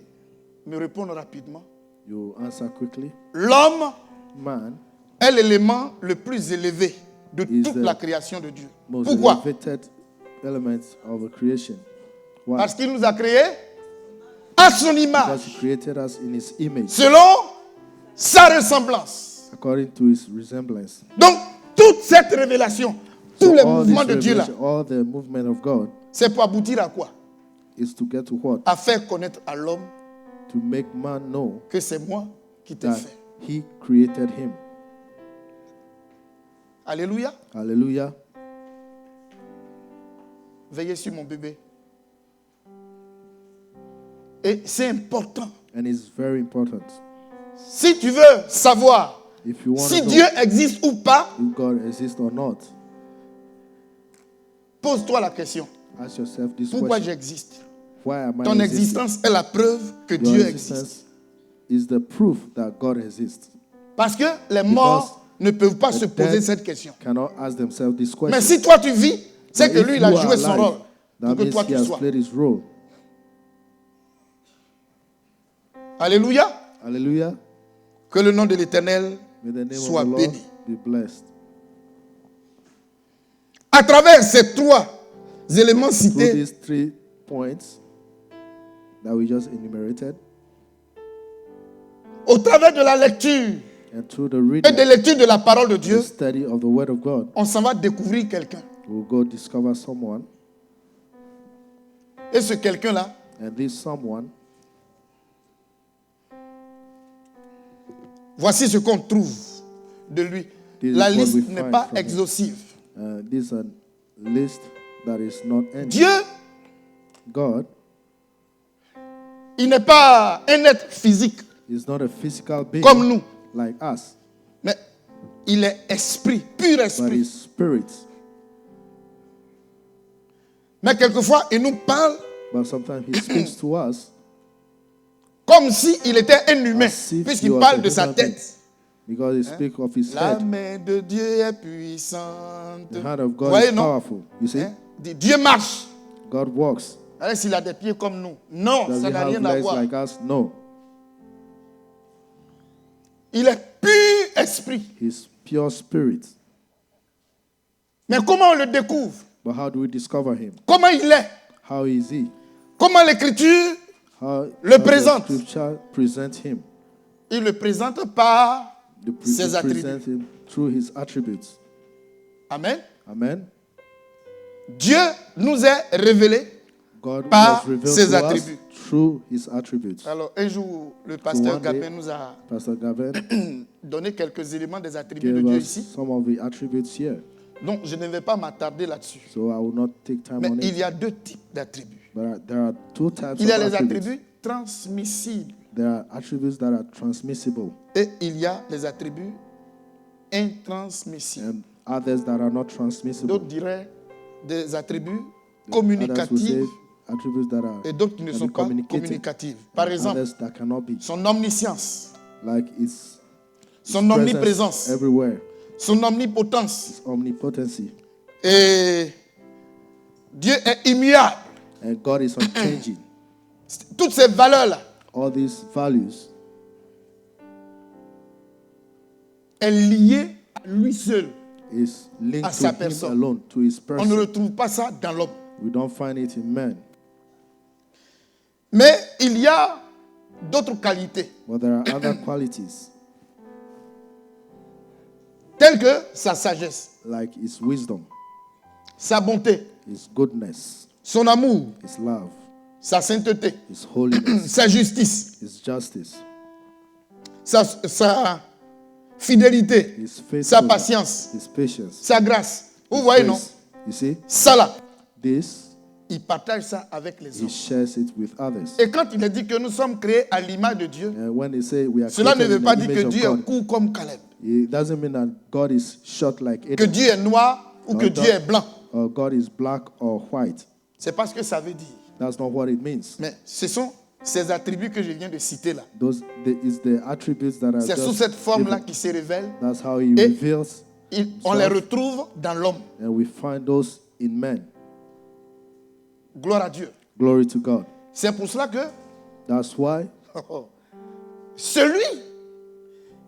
me répondre rapidement. you answer quickly. L'homme Man, est l'élément le plus élevé de Is toute the la création de Dieu. most Pourquoi? elevated element of the creation. Why? Parce qu'il nous a créés à son Because image, he created us in his image, selon sa ressemblance. according to his resemblance. Donc, toute cette révélation, tous les all mouvements this de Dieu là, revelation, all the movement of God c'est pour aboutir à quoi? is to get to what? À faire connaître à l'homme To make man know que c'est moi qui t'ai that fait. he created him. Alléluia. Hallelujah. Veillez sur mon bébé. Et c'est important. And it's very important. Si tu veux savoir If you want si to know Dieu existe ou pas, if God exists or not, pose-toi la question. ask yourself this Pourquoi question. j'existe? Why am I Ton existing? existence est la preuve que Your Dieu existe. existence is the proof that God exists. Parce que les morts ne peuvent pas se the poser dead cette question. Cannot ask themselves this question. Mais si toi tu vis, c'est But que if lui il a you are joué son alive, rôle that pour que means toi he tu has sois. played his role. Alléluia. Hallelujah. Que le nom de l'Éternel May the name soit of the Lord béni. be blessed. À travers ces trois éléments Through cités, these 3 points that we just enumerated, au travers de la lecture and through the et reading, de l'étude de la parole de Dieu, the study of the Word of God, on s'en va découvrir quelqu'un. we'll go discover someone, Et ce quelqu'un-là, and this someone, voici ce qu'on trouve de lui. This is La what liste we n'est find pas from him. exhaustive. this is a list that is not ending. Dieu, God il n'est pas un être physique is not a physical being comme nous, like us, mais il est esprit, pur but esprit. is spirit. Mais quelquefois, il nous parle But sometimes he speaks to us comme s'il était un humain, as if he puisqu'il was parle a de sa human being, tête. because he speaks of his La head. main de Dieu est puissante. The hand of Vous God voyez, is non? powerful. You see, Hein? Dieu marche. God walks. Alors, s'il a des pieds comme nous. Non, Does ça he n'a have rien à legs voir. like us? No. Il est pur esprit. He's pure spirit. Mais comment on le découvre? But how do we discover him? Comment il est? How is he? Comment l'Écriture How Le how présente. the scripture present him? il le présente par ses It attributs. presents him through his attributes. Amen. Amen. Dieu nous est révélé. God Par was revealed ses to attributs. us through his attributes. Alors, un jour, le pasteur one day, Gabin nous a Pastor Gavin donné quelques éléments des attributs de gave Dieu us ici. some of the attributes here. Donc, je ne vais pas m'attarder là-dessus. So I will not take time Mais on il it. y a deux types d'attributs. But there are 2 types Il y a of les attributes. attributs transmissibles There are attributes that are transmissible et il y a les attributs intransmissibles. and others that are not transmissible. D'autres diraient des attributs Others will say communicatifs attributes that are et d'autres qui ne can sont be pas communicated, communicatifs. Par and exemple, others that cannot be, son omniscience, like its son presence omniprésence, everywhere, son omnipotence. its omnipotency, Et Dieu est immuable. and God is unchanging. Toutes ces valeurs-là, All these values est liée à lui seul. is linked À to sa him personne. alone, to his On ne person. retrouve pas ça dans l'homme. We don't find it in man, Mais il y a d'autres qualités, but there are other qualities telles que sa sagesse, like his wisdom, sa bonté, his goodness, son amour, his love, sa sainteté, his holiness, sa justice, his justice, sa fidélité, his sa faithfulness, patience, his patience. sa grâce. Vous his voyez, non? grace. You see, Ça là, this, il partage ça avec les he autres. shares it with others. Et quand il a dit que nous sommes créés à l'image de Dieu, And when they say we are cela ne created veut in pas the dire que image of Dieu est God, court comme Caleb, it doesn't mean that God is short like que Adam, Dieu est noir ou que Oh, Dieu God. est blanc. or God is black or white. C'est pas ce que ça veut dire. That's not what it means. Mais ce sont ces attributs que je viens de citer là. Those is the attributes that are C'est sous just cette forme-là given. qu'il se révèle That's how he Et- reveals on les retrouve dans l'homme. and we find those in men. Gloire à Dieu. Glory to God. C'est pour cela que That's why celui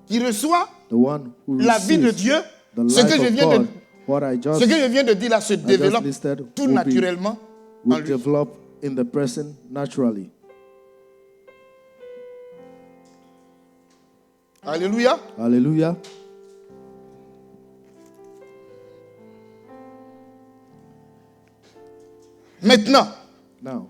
qui reçoit the one who la vie de receives Dieu, the ce que life je of viens God, de, what I ce que just je viens de dire là se développe listed tout will be- naturellement en will lui. develop in the person naturally. Alléluia. Hallelujah. Maintenant, Now,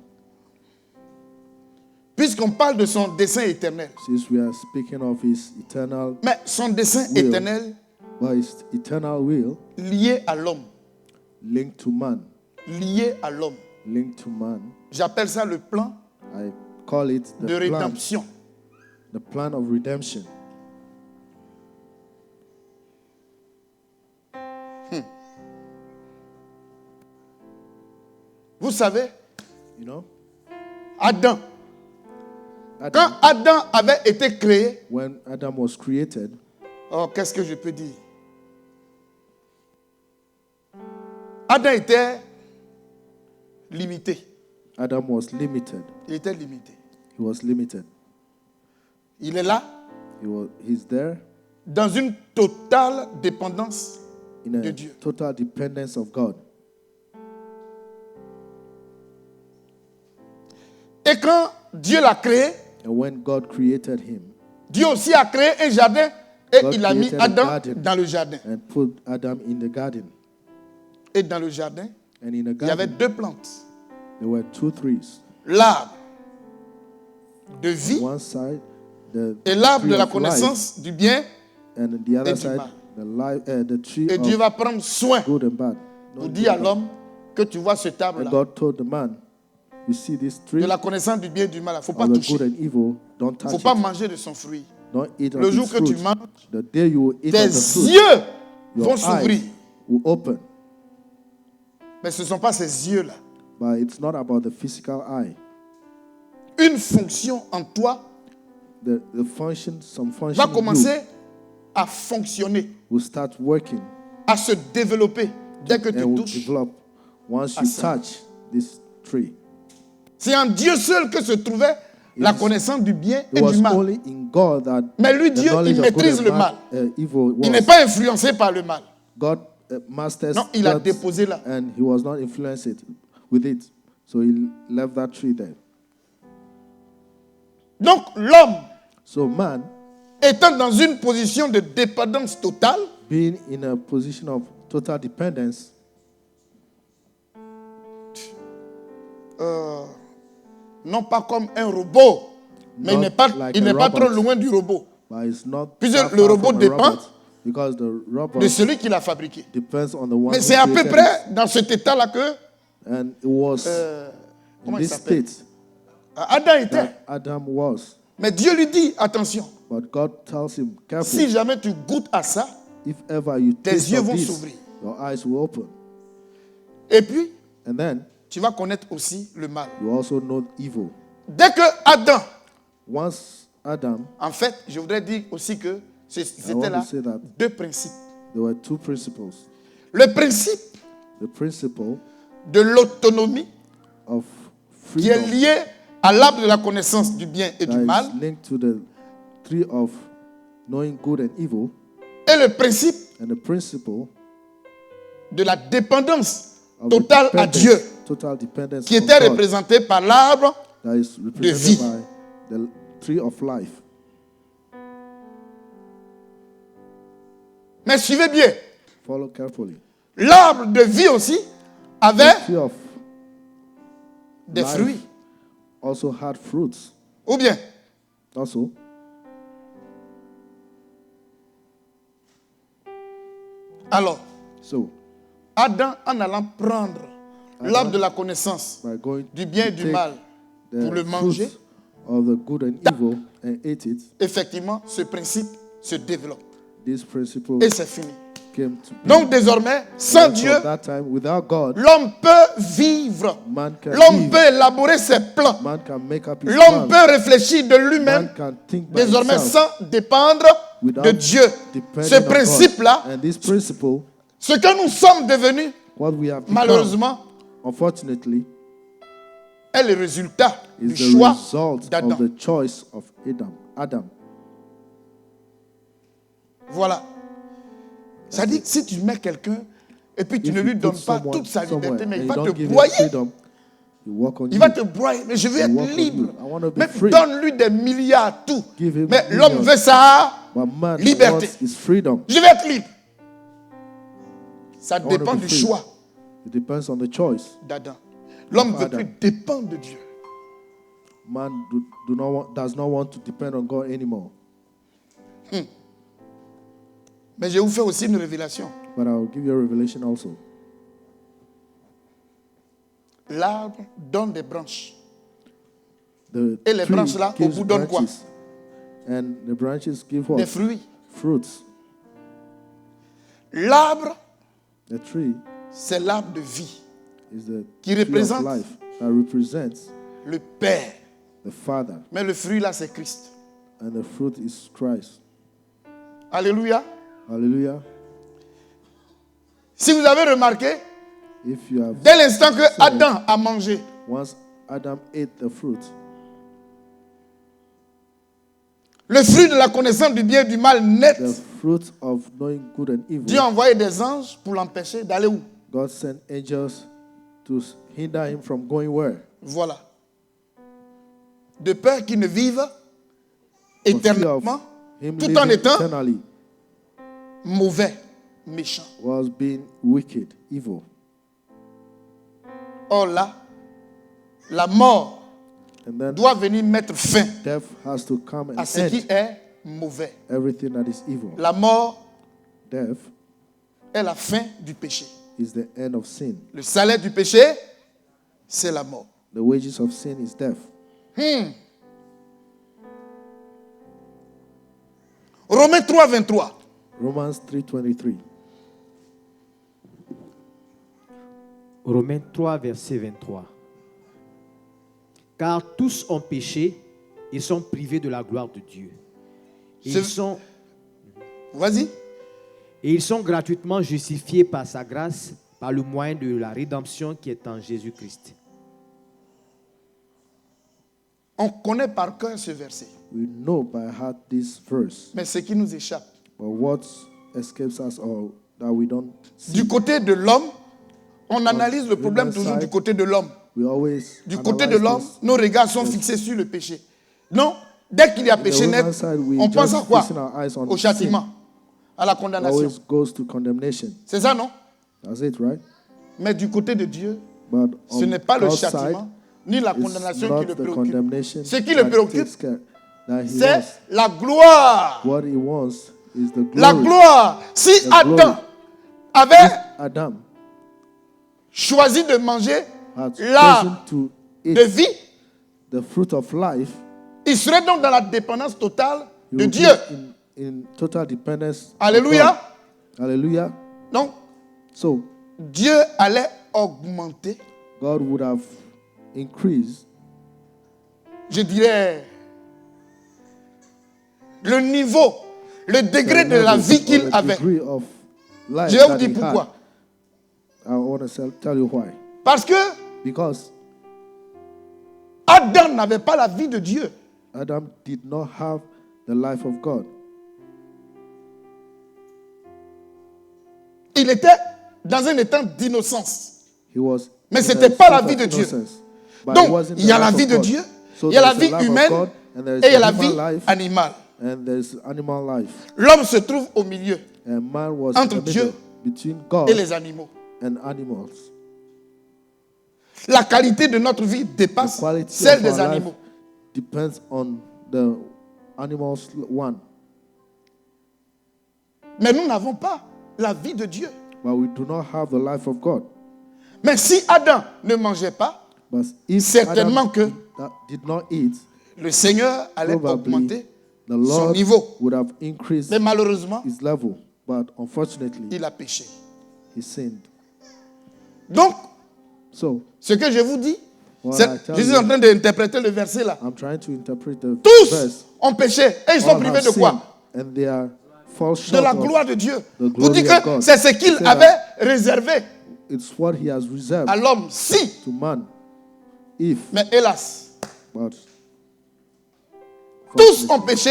puisqu'on parle de son dessein éternel, since we are speaking of his eternal, mais son dessein Will. éternel well, his eternal will lié à l'homme, linked to man, lié à l'homme. linked to man, J'appelle ça le plan I call it de the plan, rédemption. the plan of redemption. Vous savez, You know, Adam, Adam, quand Adam avait été créé, when Adam was created, oh, qu'est-ce que je peux dire? Adam était limité. Adam was limited. Il était limité. He was limited. Il est là He's there dans une totale dépendance in a de Dieu. total dependence of God. Et quand Dieu l'a créé, And when God created him Dieu aussi a créé un jardin et God il a mis created a Adam garden. dans le jardin. and put Adam in the garden, Et dans le jardin, and in the il y avait garden deux plantes. there were 2 trees. L'arbre de vie One side, the et l'arbre tree de la of life, connaissance du bien. and the other et du side, mal. the tree Et Dieu of va prendre soin good and bad. pour Not dire à good and l'homme que tu vois cet bad. arbre-là, And God told the man, you see this tree de la connaissance du bien et du mal, il ne faut pas of the toucher. good and evil, don't Il ne faut touch pas it. manger de son fruit. Don't eat of Le jour its que tu fruit. manges, The day you will eat tes of the fruit, yeux your vont s'ouvrir. eyes will open. Mais ce ne sont pas ces yeux-là. But it's not about the physical eye. Une fonction en toi The function, some function va in you commencer à fonctionner, will start working à se développer dès que and tu will touches. develop once à you ça. touch this tree. C'est en Dieu seul que se trouvait la It is- connaissance du bien It et was du mal. only in God that Mais lui, the Dieu, knowledge il of good maîtrise and le mal. evil Il n'est was. pas influencé par le mal. God masters Non, il a that, déposé là. and he was not influenced with it. So he left that tree there. Donc l'homme, So man, étant dans une position de dépendance totale, being in a position of total dependence, non pas comme un robot, mais il Not n'est pas, like il a n'est pas robot. trop loin du robot, but it's not Puisque that le far robot from a dépend robot, because the robot de celui qui l'a fabriqué. depends on the one Mais who c'est à peu created près dans cet état-là que it. And it was in comment il this s'appelle? state Adam était. that Adam was. Mais Dieu lui dit, attention, But God tells him, careful, si jamais tu goûtes à ça, if ever you tes taste yeux of vont this, s'ouvrir. your eyes will open. Et puis, And then tu vas connaître aussi le mal. you also know evil. Dès que Adam, Once Adam, en fait, je voudrais dire aussi que want c'était là to say that. deux principes. there were 2 principles. Le principe The principle de l'autonomie of qui est freedom lié à l'arbre de la connaissance du bien et du that mal, is linked to the tree of knowing good and evil, et le principe and the principle de la dépendance of the totale à dependence, Dieu, total dependence qui on était God, représenté par l'arbre. that is vie. represented by the tree of life. Mais suivez bien, Follow carefully. l'arbre de vie aussi avait The tree of des life fruits. also had fruits. Ou bien, Also, alors, so Adam, en allant prendre l'arbre de la connaissance by going du bien et to du take mal pour le the manger, fruit of the good and evil and ate it, effectivement, ce principe se développe. this principle Et c'est fini. came to be. Donc désormais, sans And Dieu, from that time, without God, l'homme peut vivre. man can L'homme live, peut élaborer ses plans. man can make up his L'homme plans, peut réfléchir de lui-même, man can think by désormais himself, sans dépendre without de Dieu, depending ce on God. principe-là, And this principle, ce que nous sommes devenus, what we have become, malheureusement, unfortunately, est le résultat is du the choix result d'Adam. of the choice of Adam. Voilà. Ça dit que si tu mets quelqu'un et puis tu If ne you lui put donnes pas someone toute sa somewhere liberté, mais and il you va te don't give him broyer. freedom, he walk on Il you. va te broyer. Mais je veux He être walk on libre. you. I want to be Mais free. donne-lui des milliards, tout. Give him Mais millions. l'homme veut ça. But man Liberté. wants his freedom. Je vais être libre. Ça I want to dépend be du free. choix It depends on the choice. d'Adam. L'homme veut Adam. plus dépendre de Dieu. Man does not want to depend on God anymore. Mais je vais vous faire aussi une révélation. But I'll give you a revelation also. L'arbre donne des branches. The Et les tree branches là, au gives bout, donnent quoi? branches. And the branches give what? Des fruits. Fruits. L'arbre, The tree c'est l'arbre de vie. is the Qui tree représente? of life that represents Le Père. the Father. Mais le fruit là, c'est Christ. And the fruit is Christ. Alléluia. Hallelujah. Si vous avez remarqué, If you have, dès l'instant que Adam a mangé, once Adam ate the fruit, le fruit de la connaissance du bien et du mal net, the fruit of knowing good and evil, Dieu a envoyé des anges pour l'empêcher d'aller où? God sent angels to hinder him from going where? Voilà. De peur qu'il ne vive For fear of éternellement, him tout en living étant eternally, mauvais, méchant. was being wicked, evil. Or là, la mort And then doit venir mettre fin death has to come à and ce qui end est mauvais. everything that is evil. La mort Death est la fin du péché. is the end of sin. Le salaire du péché, c'est la mort. The wages of sin is death. Romains 3, 23. Romans 3:23. Romains 3, verset 23. Car tous ont péché et sont privés de la gloire de Dieu. Et Vas-y. ils sont gratuitement justifiés par sa grâce, par le moyen de la rédemption qui est en Jésus-Christ. On connaît par cœur ce verset. We know by heart this verse, Mais ce qui nous échappe. but what escapes us all that we don't see. Du côté de l'homme, on analyse le problème human toujours side, du côté de l'homme. We always Du côté de analyze l'homme, this. nos regards sont fixés sur le péché. Non, dès qu'il y a péché The net, woman's side, we on pense à just quoi? fixing our eyes on Au châtiment, à la condamnation. Always goes to condemnation. C'est ça, non? That's it, right? Mais du côté de Dieu, But ce on n'est pas le God's side, châtiment, ni la it's condamnation not qui le the préoccupe. condemnation Ce qui le that préoccupe, takes care, that he c'est wants. la gloire. What he wants is the glory. La gloire. Si The Adam glory. avait Adam choisi de manger had l'arbre chosen to de eat vie, the fruit of life. il serait donc dans la dépendance totale He de would Dieu. be in total dependence. of Alléluia. God. Hallelujah. Donc, So Dieu allait augmenter, God would have increased, je dirais, le niveau, le degré de la vie qu'il or the avait. degree of life Je vais vous that dire he had. pourquoi. I want to tell you why. Parce que Because Adam n'avait pas la vie de Dieu. Adam did not have the life of God. Il était dans un état d'innocence. He was Mais in ce n'était a pas la state vie of de Dieu. innocence. But it Donc, wasn't il y a the la life vie of de God. Dieu, So il y a la there's vie a life of humaine God, and there is et il y a the la human vie life, animale. and there's animal life. L'homme se trouve au milieu And man was Entre in the Dieu middle between God et les animaux. and animals. La qualité de notre vie The dépasse quality celle of des our life animaux. depends on the animals one. Mais nous n'avons pas la vie de Dieu. But we do not have the life of God. Mais si Adam ne mangeait pas, But if certainement Adam que did not eat, le Seigneur allait probably augmenter the son Lord niveau. would have increased Mais malheureusement, his level. But unfortunately, il a péché. he sinned. Donc, So, ce que je vous dis, what c'est, I tell je suis you, en train d'interpréter le verset là. I'm trying to interpret the Tous verse. ont péché et ils sont All privés have de quoi? And they are false de short la of gloire de Dieu. the Vous glory dites of que God. c'est ce qu'il Say avait that réservé it's what he has reserved à l'homme. Si, to man. If, mais hélas, but tous ont péché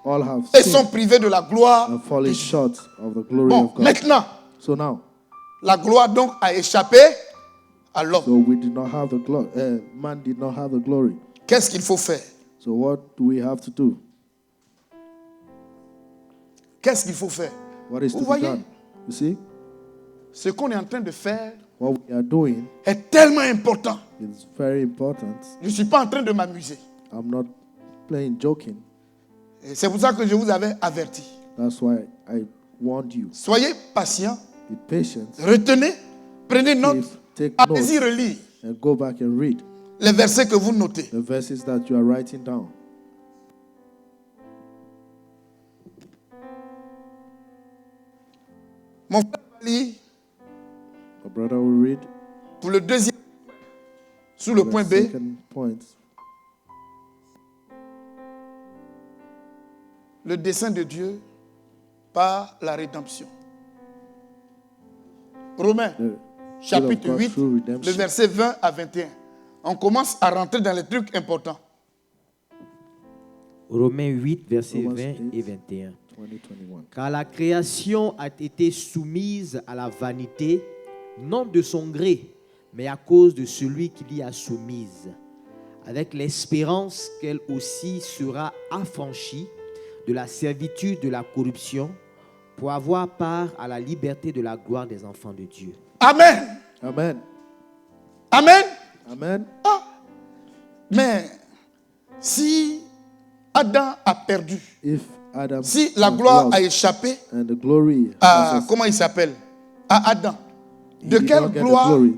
all have et sont sinned privés de la gloire and de fallen Dieu. short of the glory Bon, of God. maintenant, So now, la gloire donc a échappé à l'homme. so we did not have the glory. Man did not have the glory. Qu'est-ce qu'il faut faire? So what do we have to do? Qu'est-ce qu'il faut faire? What is Vous to be voyez, done? You see, ce qu'on est en train de faire what we are doing est tellement important. is very important. Je ne suis pas en train de m'amuser. I'm not playing joking. Et c'est pour ça que je vous avais averti. That's why I warned you. Soyez patient, Be patient. retenez, prenez note, Please take allez-y notes relire and go back and read les versets que vous notez. the verses that you are writing down. Mon frère va lire My brother will read pour le deuxième, sous le the point B, second point. le dessein de Dieu par la rédemption. Romains, The chapitre will of God 8, through le redemption. verset 20 à 21. On commence à rentrer dans les trucs importants. Romains 8, versets Romans 20 et 8. 21. 2021. Car la création a été soumise à la vanité, non de son gré, mais à cause de celui qui l'y a soumise, avec l'espérance qu'elle aussi sera affranchie de la servitude de la corruption, pour avoir part à la liberté de la gloire des enfants de Dieu. Amen. Amen. Amen. Amen. Mais si Adam a perdu, If Adam si la was gloire lost a échappé and the glory à, has comment il s'appelle? À Adam. he De did quelle not get the gloire? glory?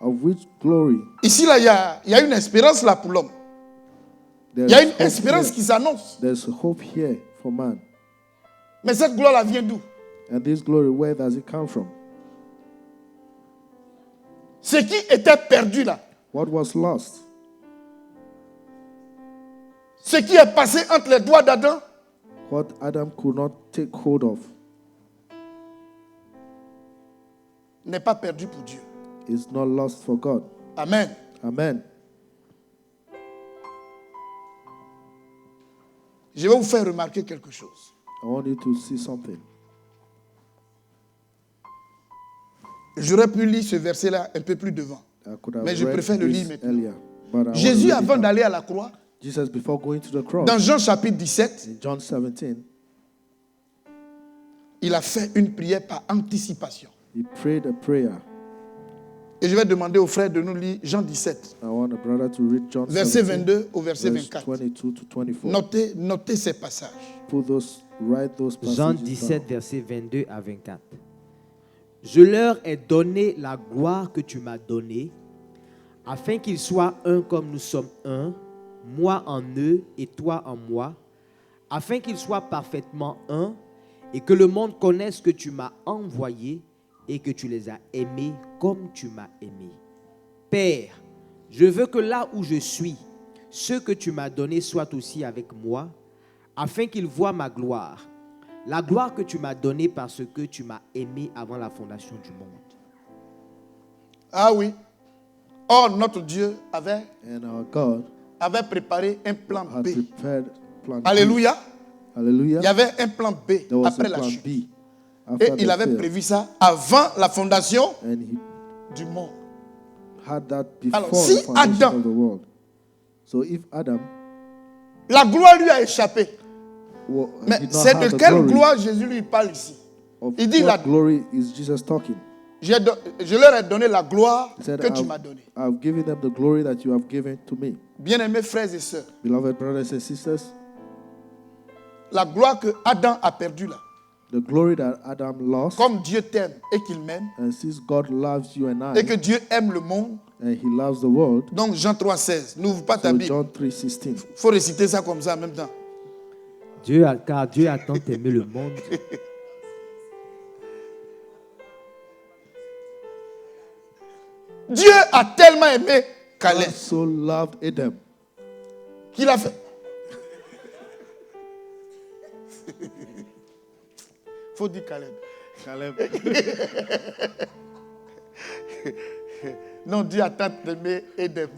Of which glory? Ici, là, il y a une espérance là pour l'homme. Il y a une espérance qui s'annonce. There's hope here for man. Mais cette gloire là vient d'où? And this glory, where does it come from? Ce qui était perdu là, What was lost? ce qui est passé entre les doigts d'Adam, What Adam could not take hold of n'est pas perdu pour Dieu. is not lost for God. Amen. Amen. Je vais vous faire remarquer quelque chose. I want you to see something. J'aurais pu lire ce verset-là un peu plus devant. I could have Mais je read préfère le this lire maintenant. earlier, but I want to Jésus, read it avant now. d'aller à la croix, Jesus, before going to the cross, dans Jean chapitre 17, in John 17, il a fait une prière par anticipation. he prayed a prayer. Et je vais demander aux frères de nous lire Jean 17, I want a brother to read John verset 17, 22 au verset verse 24. 22 to 24. Notez ces passages. Write those passages Jean down. 17, versets 22 à 24. Je leur ai donné la gloire que tu m'as donnée, afin qu'ils soient un comme nous sommes un, moi en eux et toi en moi, afin qu'ils soient parfaitement un, et que le monde connaisse que tu m'as envoyé et que tu les as aimés comme tu m'as aimé. Père, je veux que là où je suis, ceux que tu m'as donnés soient aussi avec moi, afin qu'ils voient ma gloire, la gloire que tu m'as donnée parce que tu m'as aimé avant la fondation du monde. Ah oui. Or, notre Dieu avait And our God préparé un plan had B. prepared plan B. Alléluia. Hallelujah. Il y avait un plan B There was après a la plan chute. B. Et After il the avait fall. prévu ça avant la fondation And he du monde. had that before Alors, si the foundation Adam- of the world. So if Adam La gloire lui a échappé. Mais did not c'est have de the quelle glory, gloire Jésus lui parle ici? of Il dit what la- glory is Jesus talking? Je leur ai donné la gloire He said, que tu m'as donnée. I've given them the glory that you have given to me. Bien-aimés frères et sœurs, Beloved brothers and sisters, la gloire que Adam a perdue là, the glory that Adam lost, comme Dieu t'aime et qu'il m'aime, and since God loves you and et I, que Dieu aime le monde, and he loves the world, donc Jean 3,16, n'ouvre pas ta so Bible. John 3:16. Il faut réciter ça comme ça en même temps. Car Dieu a tant aimé le monde Dieu a tellement aimé Calais God so loved Adam qu'il a fait. faut dire Caleb. Caleb. Non, Dieu a tant aimé et d'aimé.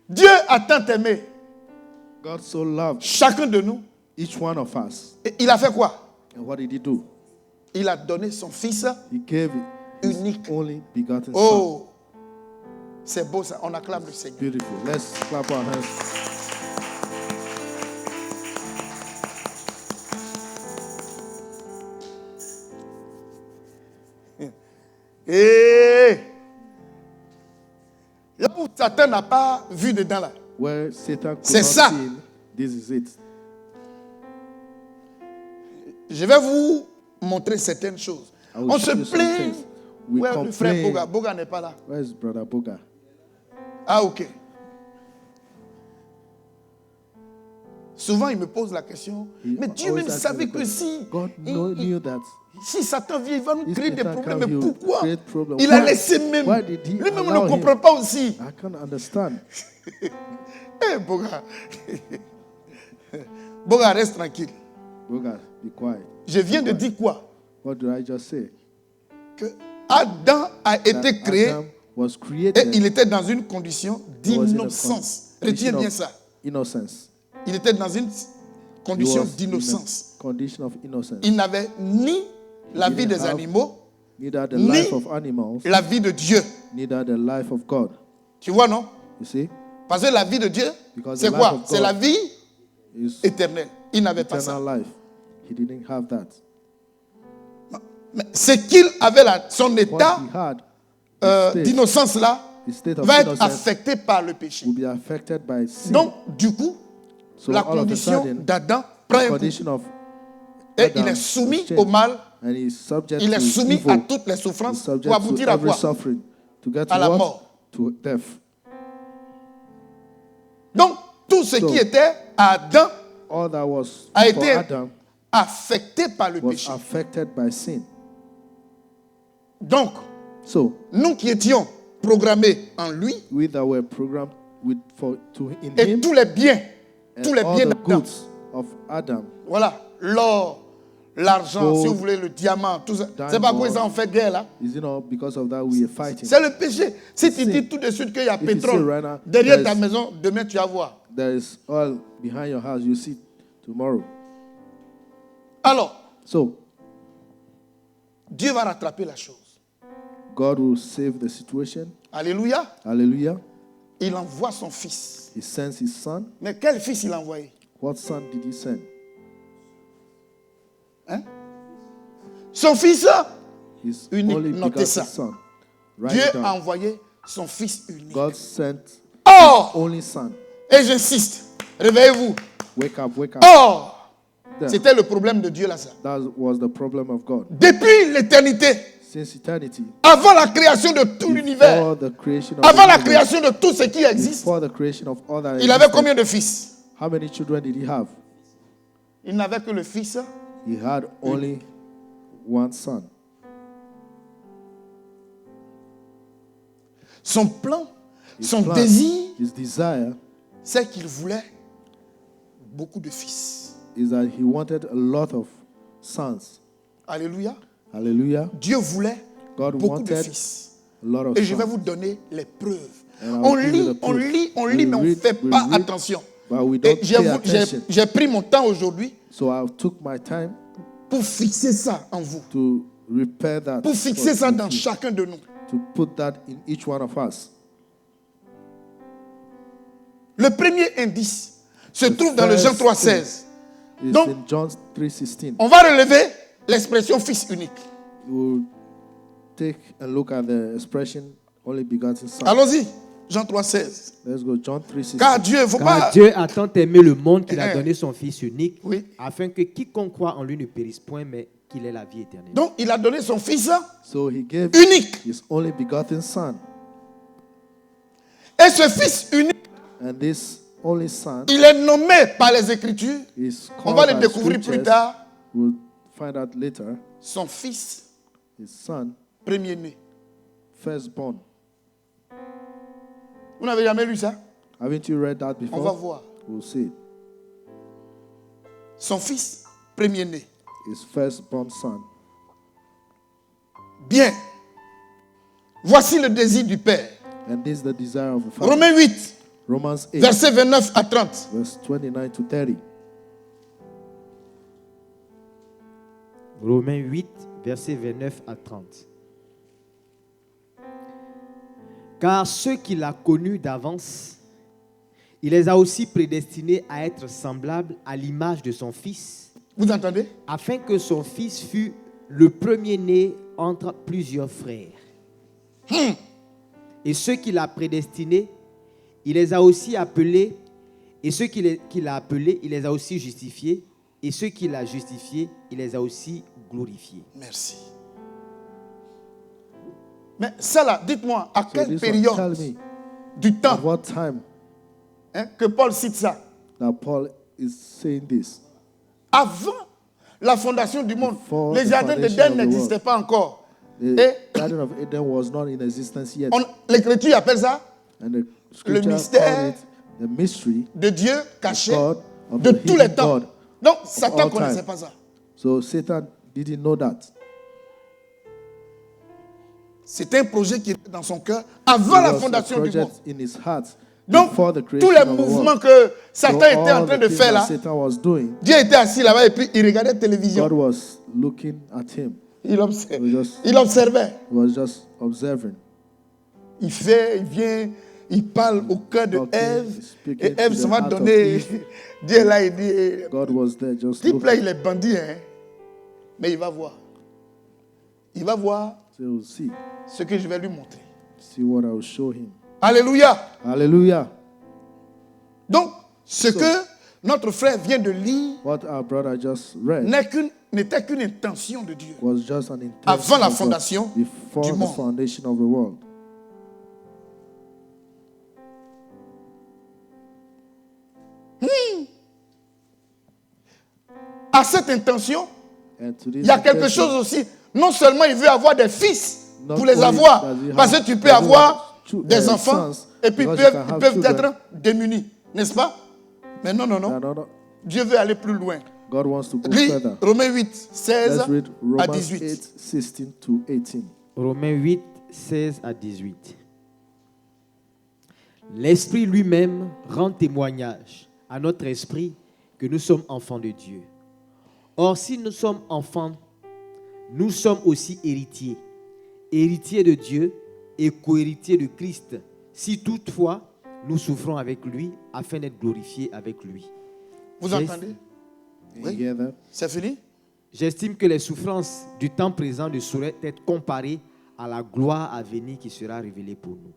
Dieu a tant aimé God so loved chacun de nous. each one of us. Et il a fait quoi? And what did he do? Il a donné son fils. He gave his Unique. only begotten son. Oh, c'est beau ça. On acclame le Seigneur. Beautiful. Let's clap our hands. Et là où Satan n'a pas vu dedans là. Where Satan could C'est not ça. see, this is it. Je vais vous montrer certaines choses. I will On show se you some plaint. things. We Ouais, le frère complain. Boga. Boga n'est pas là. Where is Brother Boga? Ah, ok. Souvent, il me pose la question. He Mais Dieu always même asks savait me que the si, question. God knew that. si Satan vient, il va nous If créer des Satan problèmes. come, Mais he will pourquoi create problems. il a Why? laissé même. Why did he Lui-même allow ne him? comprend pas aussi. I can't understand. Eh, Boga. Boga, reste tranquille. Boga, be quiet. Je viens de Be quiet. dire quoi? What did I just say? Que Adam a That été créé Adam was et created. il était dans une condition He was in a d'innocence. condition Retiens bien of ça. Innocence. Il était dans une He condition was in d'innocence. a condition of innocence. Il n'avait ni la He vie didn't des have animaux, Neither the ni life of animals, la vie de Dieu. neither the life of God. Tu vois, non? You see? Parce que la vie de Dieu, Because c'est the life quoi? of C'est God la vie is éternelle. Il n'avait pas ça. eternal life. He didn't have that. Mais ce qu'il avait là, son What état he had, his state, d'innocence là, his state of va être innocence affecté par le péché. will be affected by sin. Donc, du coup, So la all of a condition sudden, d'Adam prend the un coup. condition of Et Adam il est was soumis changed. au mal, And he is subject il est to soumis evil. à toutes les He's souffrances subject pour aboutir to à every quoi? suffering. To get À to la what? mort. To death. Donc, tout ce So, qui était à Adam All that was a for été Adam affecté par le was péché. affected by sin. Donc, So nous qui étions programmés en lui, we that were programmed in et him tous les biens, and tous les all biens the d'Adam, goods of Adam, voilà, l'or, l'argent, Gold, si vous voulez, le diamant, tout ça. C'est pas diamond. quoi ils ont fait guerre là. is because of that we are fighting. C'est le péché. Si tu Sin. dis tout de suite qu'il y a If you say pétrole right now, derrière ta there's- maison, demain tu vas voir. There is oil behind your house. You see tomorrow. Alors, So Dieu va rattraper la chose. God will save the situation. Alléluia. Hallelujah. Il envoie son fils. He sends his son. Mais quel fils il a envoyé? What son did he send? Hein? Son fils, His Unique. only Notez begotten ça. son. Write Dieu it down. a envoyé son fils unique. God sent Or, only son. et j'insiste, réveillez-vous. Wake up, wake up. Or, There. c'était le problème de Dieu là, ça. That was the problem of God. Depuis l'éternité, Since eternity, avant la création de tout l'univers, before the creation of avant the la universe, création de tout ce qui existe, before the creation of all that il avait existed, combien de fils? how many children did he have? Il n'avait que le fils. He had only one son. Son plan, His son plan, désir, his desire c'est qu'il voulait beaucoup de fils. is that he wanted a lot of sons. Alléluia. Hallelujah. Dieu voulait God beaucoup de wanted fils. a lot of Et je vais sons. vous donner les preuves. And I will On give you lit, the on proof. lit, on We lit, mais on ne read, fait we pas read, attention. But we Et don't pay attention. j'ai pris mon temps aujourd'hui So I took my time pour fixer ça en vous. to repair that. Pour fixer for ça you, dans chacun de nous. to put that in each one of us. Le premier indice se trouve dans le Jean first 3,16. It's Donc, in John 3:16. On va relever l'expression fils unique. We'll take a look at the expression only begotten son. Allons-y. Jean 3,16. Let's go. John 3:16. Car Dieu, il ne faut Car pas. Dieu a tant aimé le monde qu'il a Eh. donné son Fils unique, Oui. afin que quiconque croit en lui ne périsse point, mais qu'il ait la vie éternelle. Donc, il a donné son fils So he gave unique. his only begotten son. Et ce fils unique, And this only son il est nommé par les Écritures. is On called va le by découvrir plus scriptures. tard. We'll find out later. Son fils His son, premier-né. firstborn. Vous n'avez jamais lu ça? Haven't you read that On va before? voir. We'll see. Son fils premier-né. his firstborn son. Bien. Voici le désir du Père. And this is the desire of the Father. Romains 8, Romans 8, versets 29 à 30. verse 29 to 30. Romains 8, versets 29 à 30. Car ceux qu'il a connus d'avance, il les a aussi prédestinés à être semblables à l'image de son Fils, Vous entendez? afin que son Fils fût le premier-né entre plusieurs frères. Et ceux qu'il a prédestinés, il les a aussi appelés, et ceux qu'il a appelés, il les a aussi justifiés, et ceux qu'il a justifiés, il les a aussi glorifiés. Merci. Mais ça là, dites-moi, à So quelle this one, période tell me, du at temps what time que Paul cite ça? that Paul is saying this? Avant la fondation du monde, Before les the jardins foundation d'Éden of the n'existaient pas encore. The Et Garden of Eden was not in existence yet. l'Écriture appelle ça And the scripture mystère called it the mystery de Dieu caché God of de the tous les hidden temps. God. Donc, Satan ne all connaissait time. pas ça. So Satan didn't know that. C'était un projet qui était dans son cœur avant la It was a fondation du monde. project in his heart Donc, before the tous creation les of the mouvements world. que So Satan était en all train the de things faire that là, Satan was doing, Dieu était assis là-bas et puis il regardait la télévision. God was looking at him. Il observait. Just- Il observait. He was just observing. Il fait, il vient, il parle au cœur de Talking, Ève. speaking Et Ève to se the va heart of donner. Eve. Dieu est là, il dit, God was there just type là, looking. il est bandit, hein. Mais il va voir. Il va voir So we'll see. ce que je vais lui montrer. See what I will show him. Alléluia. Hallelujah. Donc, ce que notre frère vient de lire What our brother just read n'était qu'une intention de Dieu. was just an intention Avant la of God fondation before du the monde. foundation of the world. À cette intention, And to this il y a quelque intention, chose aussi. Non seulement il veut avoir des fils not pour les only avoir, does he parce have- que tu peux does he avoir have des enfants sons, et puis ils because you peuvent, can ils have peuvent children. être démunis, n'est-ce pas? Mais non, non, non. No. Dieu veut aller plus loin. God wants to go Lis further. Romains 8, 16 Let's read à Romans 18. 8, 16 to 18. Romains 8, 16 à 18. L'Esprit lui-même rend témoignage à notre esprit que nous sommes enfants de Dieu. Or, si nous sommes enfants, nous sommes aussi héritiers, héritiers de Dieu et co-héritiers de Christ, si toutefois nous souffrons avec lui afin d'être glorifiés avec lui. Vous Yes. entendez? You Oui. hear that? C'est fini? J'estime que les souffrances du temps présent ne sauraient être comparées à la gloire à venir qui sera révélée pour nous.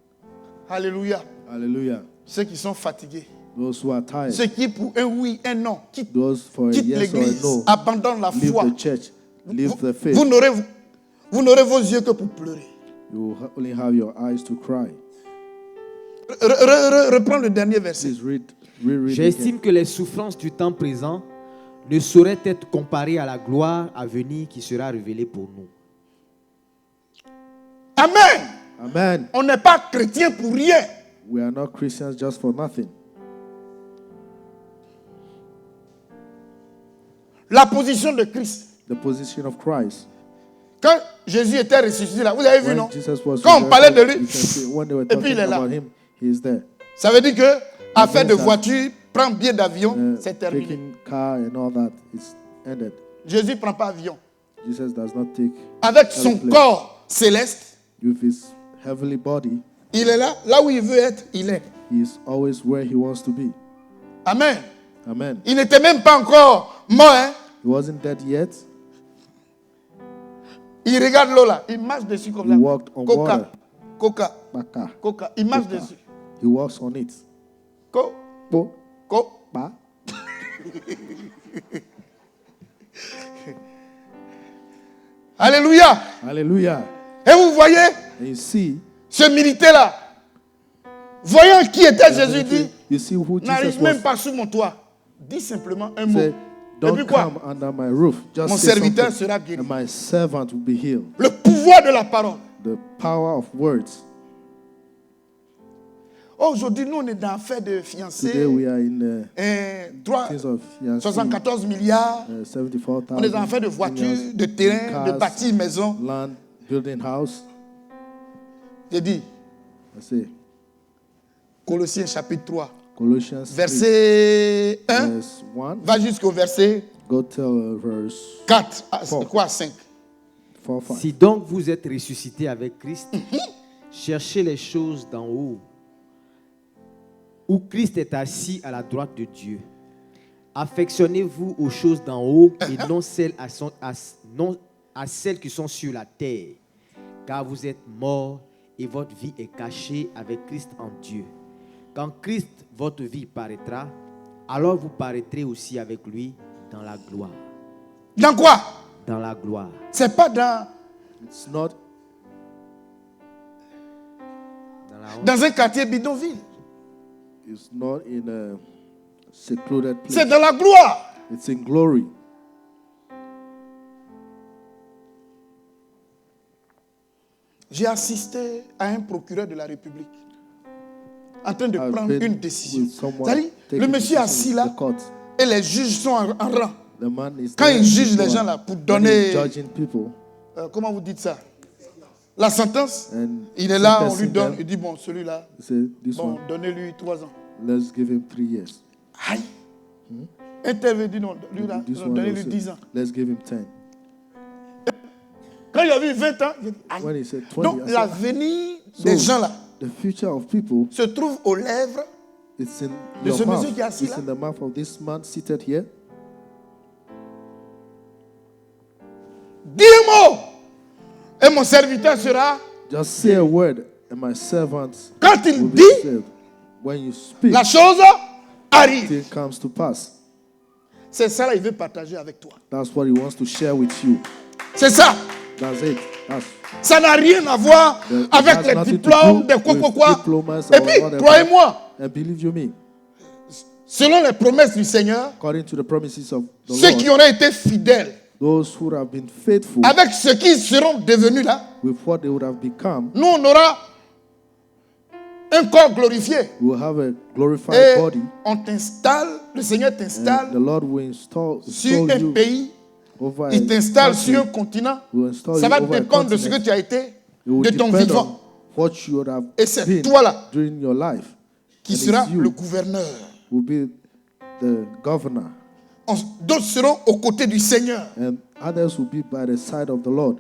Alléluia. Hallelujah. Ceux qui sont fatigués, Those who are tired, ceux qui pour un oui, un non, quittent those for a yes or a l'église, no, abandonnent la leave foi. the church, leave the faith. Vous n'aurez vos yeux que pour pleurer. You will only have your eyes to cry. Reprends le dernier verset. Please reread again. J'estime que les souffrances du temps présent ne sauraient être comparées à la gloire à venir qui sera révélée pour nous. Amen. Amen. On n'est pas chrétien pour rien. We are not Christians just for nothing. La position de Christ. The position of Christ. Quand Jésus était ressuscité là, vous avez vu, When non? Jesus was Quand on parlait de resurrected, lui, you can see when they were et puis talking il est là. about him, he is there. Ça veut dire que affaire de that- voiture, prendre billet d'avion, c'est terminé. Taking car and all that, it's ended. Jésus ne prend pas avion. Jesus does not take Avec son airplane. corps céleste, with his heavenly body. il est là où il veut être, il est. He is always where he wants to be. Amen. Amen. Il n'était même pas encore mort, hein? He wasn't dead yet. Il regarde l'eau là, il marche dessus comme He ça. walked on water. Coca, il marche Coca. dessus. He walks on it. Co, Po, co. pa. Alléluia. Hallelujah. Et vous voyez, And you see, ce militaire là, voyant qui était Jésus, dit, you see who Jesus n'arrive même was. pas sous mon toit. Dis simplement un mot. Say, Et don't puis quoi? come under my roof. Just Mon say serviteur something, sera guéri. and my servant will be healed. Le pouvoir de la parole. The power of words. Aujourd'hui, nous, on est dans l'affaire de fiancés. Today we are in things of fiancé, 74 milliards. 74,000. On est dans l'affaire de voitures, de terrains, de bâtir maisons. Land, building house. J'ai dit, I say, Colossiens chapitre 3, Colossians 3, verset 1, verse 1. va jusqu'au verset Go till verse 4, Four. quoi, 5. 4, 5. Si donc vous êtes ressuscité avec Christ, cherchez les choses d'en haut, où Christ est assis à la droite de Dieu. Affectionnez-vous aux choses d'en haut et non à celles qui sont sur la terre, car vous êtes morts et votre vie est cachée avec Christ en Dieu. Quand Christ, votre vie, paraîtra, alors vous paraîtrez aussi avec lui dans la gloire. Dans quoi? Dans la gloire. C'est pas dans, It's not Dans la honte. dans un quartier bidonville. It's not in a secluded place. C'est dans la gloire. It's in glory. J'ai assisté à un procureur de la République en train de I've prendre been une décision. with someone C'est-à-dire, taking le monsieur decision assis in là the court. et les juges sont en rang. The man is Quand there, il juge people les gens are- là pour when he's donner, judging people, comment vous dites ça? La sentence, and il est là, on lui sentencing donne, them, il dit bon, celui-là, he said, this bon, one, donnez-lui 3 ans. let's give him 3 years. Aïe! Un tel veut dire non, lui là, This non, one donnez-lui also, 10 ans. let's give him 10. Quand il a vu 20 ans, il dit aïe. When he said 20, Donc I said, l'avenir so, des gens là the future of people, se trouve aux lèvres. it's in De your ce mouth. monsieur qui est assis It's là. in the mouth of this man seated here. Dis un mot et mon serviteur sera. Just say a word, and my servants Quand il will be dit, saved. When you speak, la chose arrive. it comes to pass. C'est ça là, il veut partager avec toi. That's what he wants to share with you. C'est ça. That's it. That's Ça n'a rien à voir it avec has les nothing to diplômes do de quoi, with quoi, quoi. diplomas Et or puis, whatever. croyez-moi, And believe you me, selon les promesses du Seigneur, according to the promises of the ceux qui Lord, auraient été fidèles those who have been faithful avec ce qu'ils seront devenus là, with what they would have become, nous on aura un corps glorifié. will have a glorified Et body. on t'installe, le Seigneur And the t'installe Lord will install sur un you pays, over il a t'installe country. sur un continent. Will install Ça you va over a dépendre de ce que continent. tu as été, It will de ton depend vivant, on what you would have Et c'est been toi là during your life. qui And sera it's you le gouverneur. will be the governor, D'autres seront aux côtés du Seigneur, and others will be by the side of the Lord,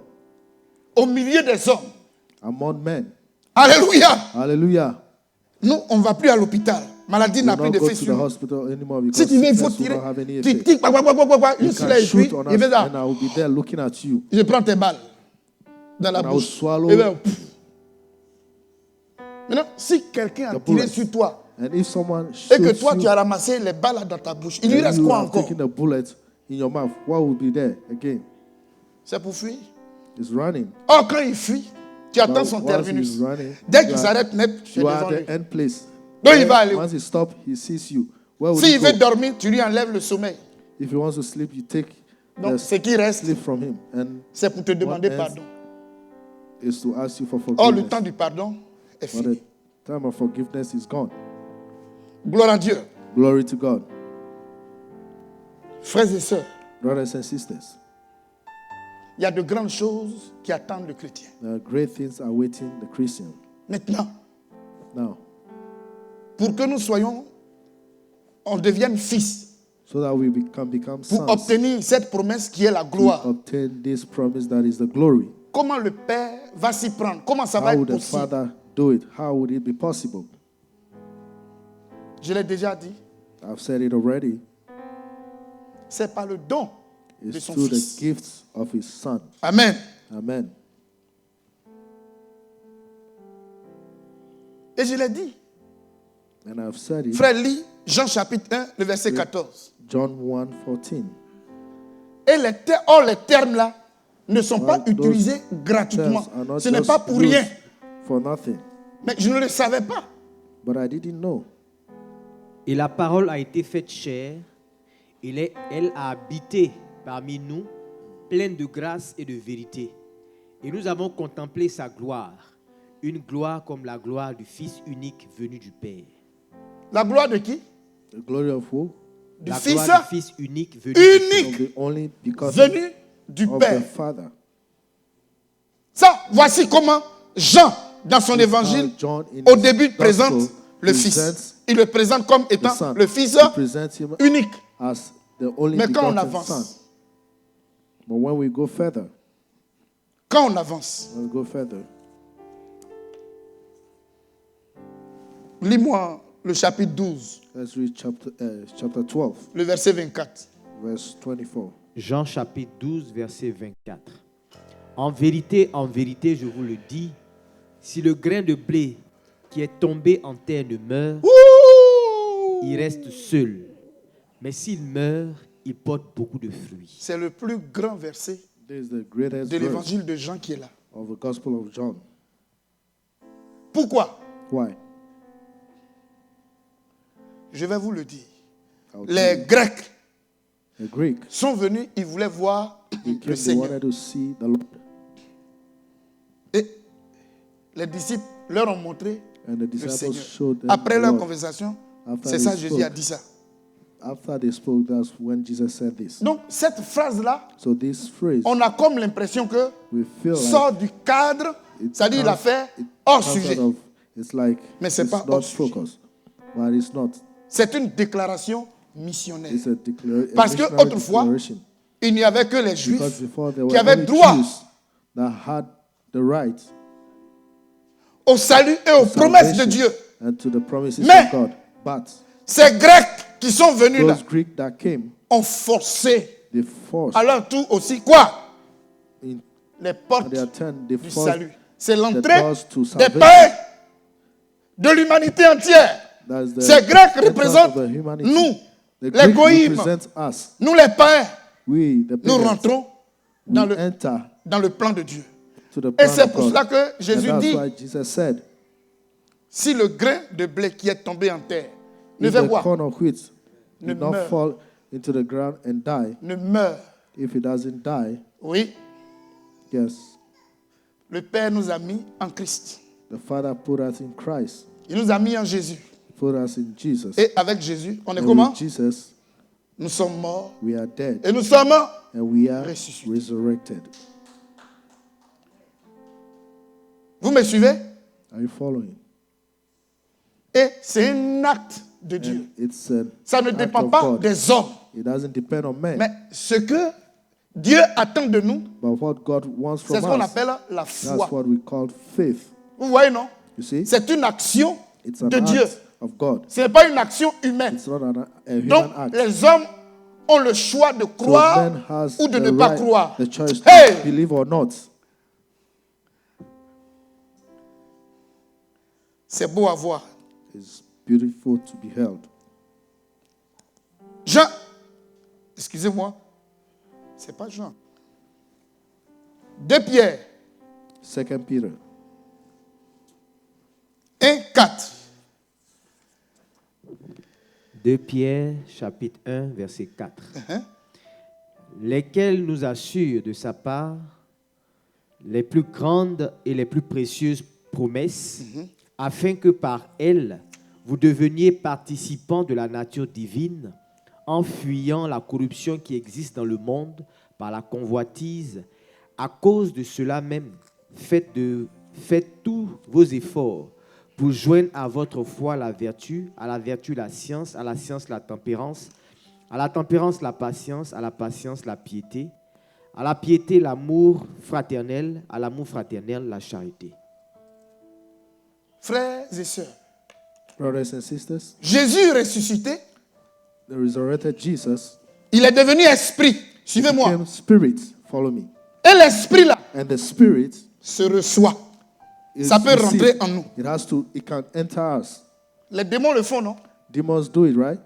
au milieu des hommes. among men. Alléluia. Hallelujah. Nous, on ne va plus à l'hôpital. Maladie You n'a will plus not go d'effet to the sur nous. hospital anymore because Si tu veux, il faut sickness will tirer. not have any Tu effect. tires, You juste can là, et puis, shoot on il us, fait ça. and I will be there looking at you. Je prends tes balles dans la And I will bouche. swallow Et bien, pff. Maintenant, si quelqu'un a the tiré bullets. sur toi And if someone et que shoots toi, you, tu as ramassé les balles dans ta bouche, il lui and reste you quoi have encore? taken a bullet in your mouth, what will be there again? C'est pour fuir. It's running. Or, quand il fuit, tu attends But son once terminus. he's running, Dès you qu'il are- s'arrête net, tu es you are devant at lui. the end place. Donc, il va aller où? Once he stops, he sees you. Where will S'il he veut go? dormir, tu lui enlèves le sommeil. If he wants to sleep, you take Donc, the ce qui reste, sleep from him, and c'est pour te demander else pardon. is to ask you for Or, le forgiveness. temps du pardon est But fini. the time of forgiveness is gone. Gloire à Dieu. Glory to God. Frères et sœurs, Brothers and sisters, il y a de grandes choses qui attendent le chrétien. great things are waiting the Christian. Maintenant, Now, pour que nous soyons, on devienne fils, so that we can become pour sons, obtenir cette promesse qui est la to gloire. obtain this promise that is the glory. Comment le Père va s'y prendre? Comment ça va How être would the possible? Father do it? How would it be possible? Je l'ai déjà dit, I've said it already. c'est par le don de It's son through the fils. gifts of His Son. Amen. Amen. Et je l'ai dit. And I've said it. Frère, lis Jean chapitre 1, le verset 14. John 1:14. Et les termes là ne sont pas Those utilisés gratuitement. terms are not Ce n'est just pas pour used rien. for nothing. Mais je ne le savais pas. But I didn't know. Et la parole a été faite chair, elle a habité parmi nous, pleine de grâce et de vérité. Et nous avons contemplé sa gloire, une gloire comme la gloire du Fils unique venu du Père. La gloire de qui? The glory of who? Du La Fils gloire du Fils unique venu du unique Of the only begotten venu du of the Père. Father. Ça, voici comment Jean, dans son évangile, John in au his début, gospel, présente le Fils. presents Il le présente comme the étant Son. le Fils He presents him unique. as the only Mais quand on begotten avance, Son. But when we go further, quand on avance, lis-moi le chapitre 12, let's read chapter 12, le verset 24. verse 24. Jean chapitre 12, verset 24. En vérité, je vous le dis, si le grain de blé qui est tombé en terre ne meurt, Ouh! il reste seul. Mais s'il meurt, il porte beaucoup de fruits. C'est le plus grand verset This is the greatest de verse l'évangile de Jean qui est là. of the Gospel of John. Pourquoi? Why? Je vais vous le dire. I'll Les tell you. Grecs The Greek, sont venus, ils voulaient voir they le came, they Seigneur. wanted to see the Lord. Et les disciples leur ont montré And the le disciples Seigneur. showed them Après the leur Lord. conversation, After c'est they ça Jésus spoke. a dit ça. After they spoke, that's when Jesus said this. Donc cette phrase-là, So this phrase, on a comme l'impression que we feel sort like du cadre, c'est-à-dire il a fait it hors comes sujet. out of, it's like Mais c'est it's pas not hors sujet. focus, but it's not. C'est une déclaration missionnaire. It's a Parce que missionary autrefois, declaration. il n'y avait que les Juifs Because before there qui were avaient only droit Jews that had the right au salut et aux to promesses de salvation Dieu. and to the promises Mais- of God. But Ces Grecs qui sont venus là those Greeks that came, ont forcé they forced à leur tour aussi quoi? in Les portes at their turn, they du forced salut. C'est the l'entrée doors to des salvation. païens de l'humanité entière. That's the Ces Grecs entrance représentent of the humanity. nous, The les Greek goïms. represents us. Nous les païens. We, the Nous pagans, rentrons we dans le, enter dans le plan de Dieu. to the Et plan c'est of pour God. cela que Jésus And that's dit, why Jesus said, si le grain de blé qui est tombé en terre ne if fait the quoi? corn of wheat Ne did not meurt. fall into the ground and die, Ne meurt. if it doesn't die, Oui, yes, le Père nous a mis en Christ. the Father put us in Christ, Il nous a mis en Jésus. put us in Jesus. Et avec Jésus, on est And comment? with Jesus, Nous sommes morts we are dead et nous sommes and we are ressuscités. resurrected. Vous me suivez? Are you following? Et c'est un acte de Dieu. And it's an Ça ne act dépend of pas God. des hommes. It doesn't depend on men, Mais ce que Dieu attend de nous, but what God wants c'est from ce qu'on us. appelle la That's foi. what we call faith. Vous voyez, non? You see, C'est une action it's an de Dieu. act of God. Ce n'est pas une action humaine. It's not a human Donc, act. les hommes ont le choix de So croire man has ou de the ne pas right, croire. the choice Hey! to believe or not. C'est beau à voir. It's beautiful to be held. Jean, excusez-moi, c'est pas Jean. 2 Pierre 2 Peter 1, 4. 2 Pierre, chapitre 1, verset 4. Lesquels nous assurent de sa part les plus grandes et les plus précieuses promesses, afin que par elles, vous deveniez participants de la nature divine, en fuyant la corruption qui existe dans le monde par la convoitise. À cause de cela même, faites tous vos efforts pour joindre à votre foi la vertu, à la vertu la science, à la science la tempérance, à la tempérance la patience, à la patience la piété, à la piété l'amour fraternel, à l'amour fraternel la charité. Frères et sœurs, Brothers and sisters, Jésus ressuscité, the resurrected Jesus il est devenu esprit. Suivez-moi. became spirit. Follow me. Et l'esprit là And the spirit se reçoit. is Ça peut rentrer received. en nous. It can enter us. Les démons le font, non? Demons do it, right?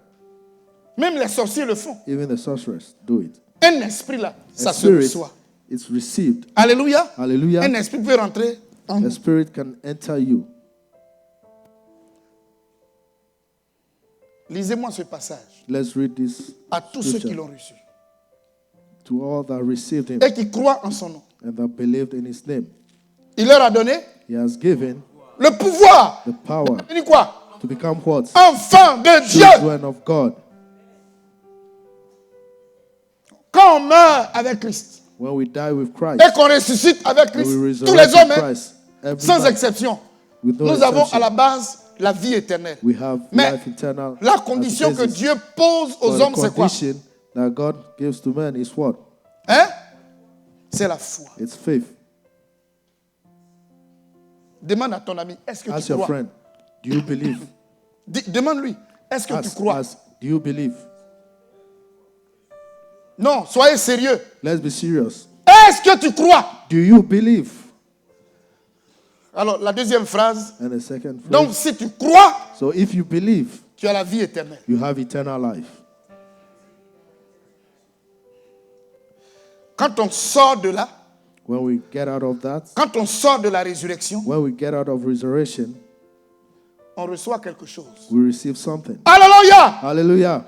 Même les sorciers le font. Even the sorcerers do it. Un esprit là, ça A se spirit, reçoit. it's received. Alléluia. Hallelujah. Un esprit peut rentrer en A nous. spirit can enter you. Lisez-moi ce passage. Let's read this À tous ceux qui scripture. l'ont reçu To all that received him et qui croient en son nom. and that believed in his name. Il leur a donné He has given le pouvoir the power de devenir quoi? to become what? Enfant de Dieu. Children of God. Quand on meurt avec Christ When we die with Christ, et qu'on ressuscite avec when Christ, we tous les resurrect hommes, with hein, Christ, every sans man, exception, with no nous avons exception, à la base la vie éternelle. we have Mais life eternal. la as the condition que basis. Dieu pose aux But hommes, the c'est quoi? condition that God gives to men is what? Hein? C'est la foi. It's faith. Demande à ton ami, est-ce que Ask tu your crois? friend, do you believe? Demande-lui, est-ce que tu crois? Ask, do you believe? Non, soyez sérieux. Let's be serious. Est-ce que tu crois? Do you believe? Alors, la deuxième phrase. And the second phrase. Donc, si tu crois, So if you believe, tu as la vie éternelle. you have eternal life. Quand on sort de là, When we get out of that, quand on sort de la résurrection, when we get out of resurrection, on reçoit quelque chose. we receive something. Alléluia! Hallelujah.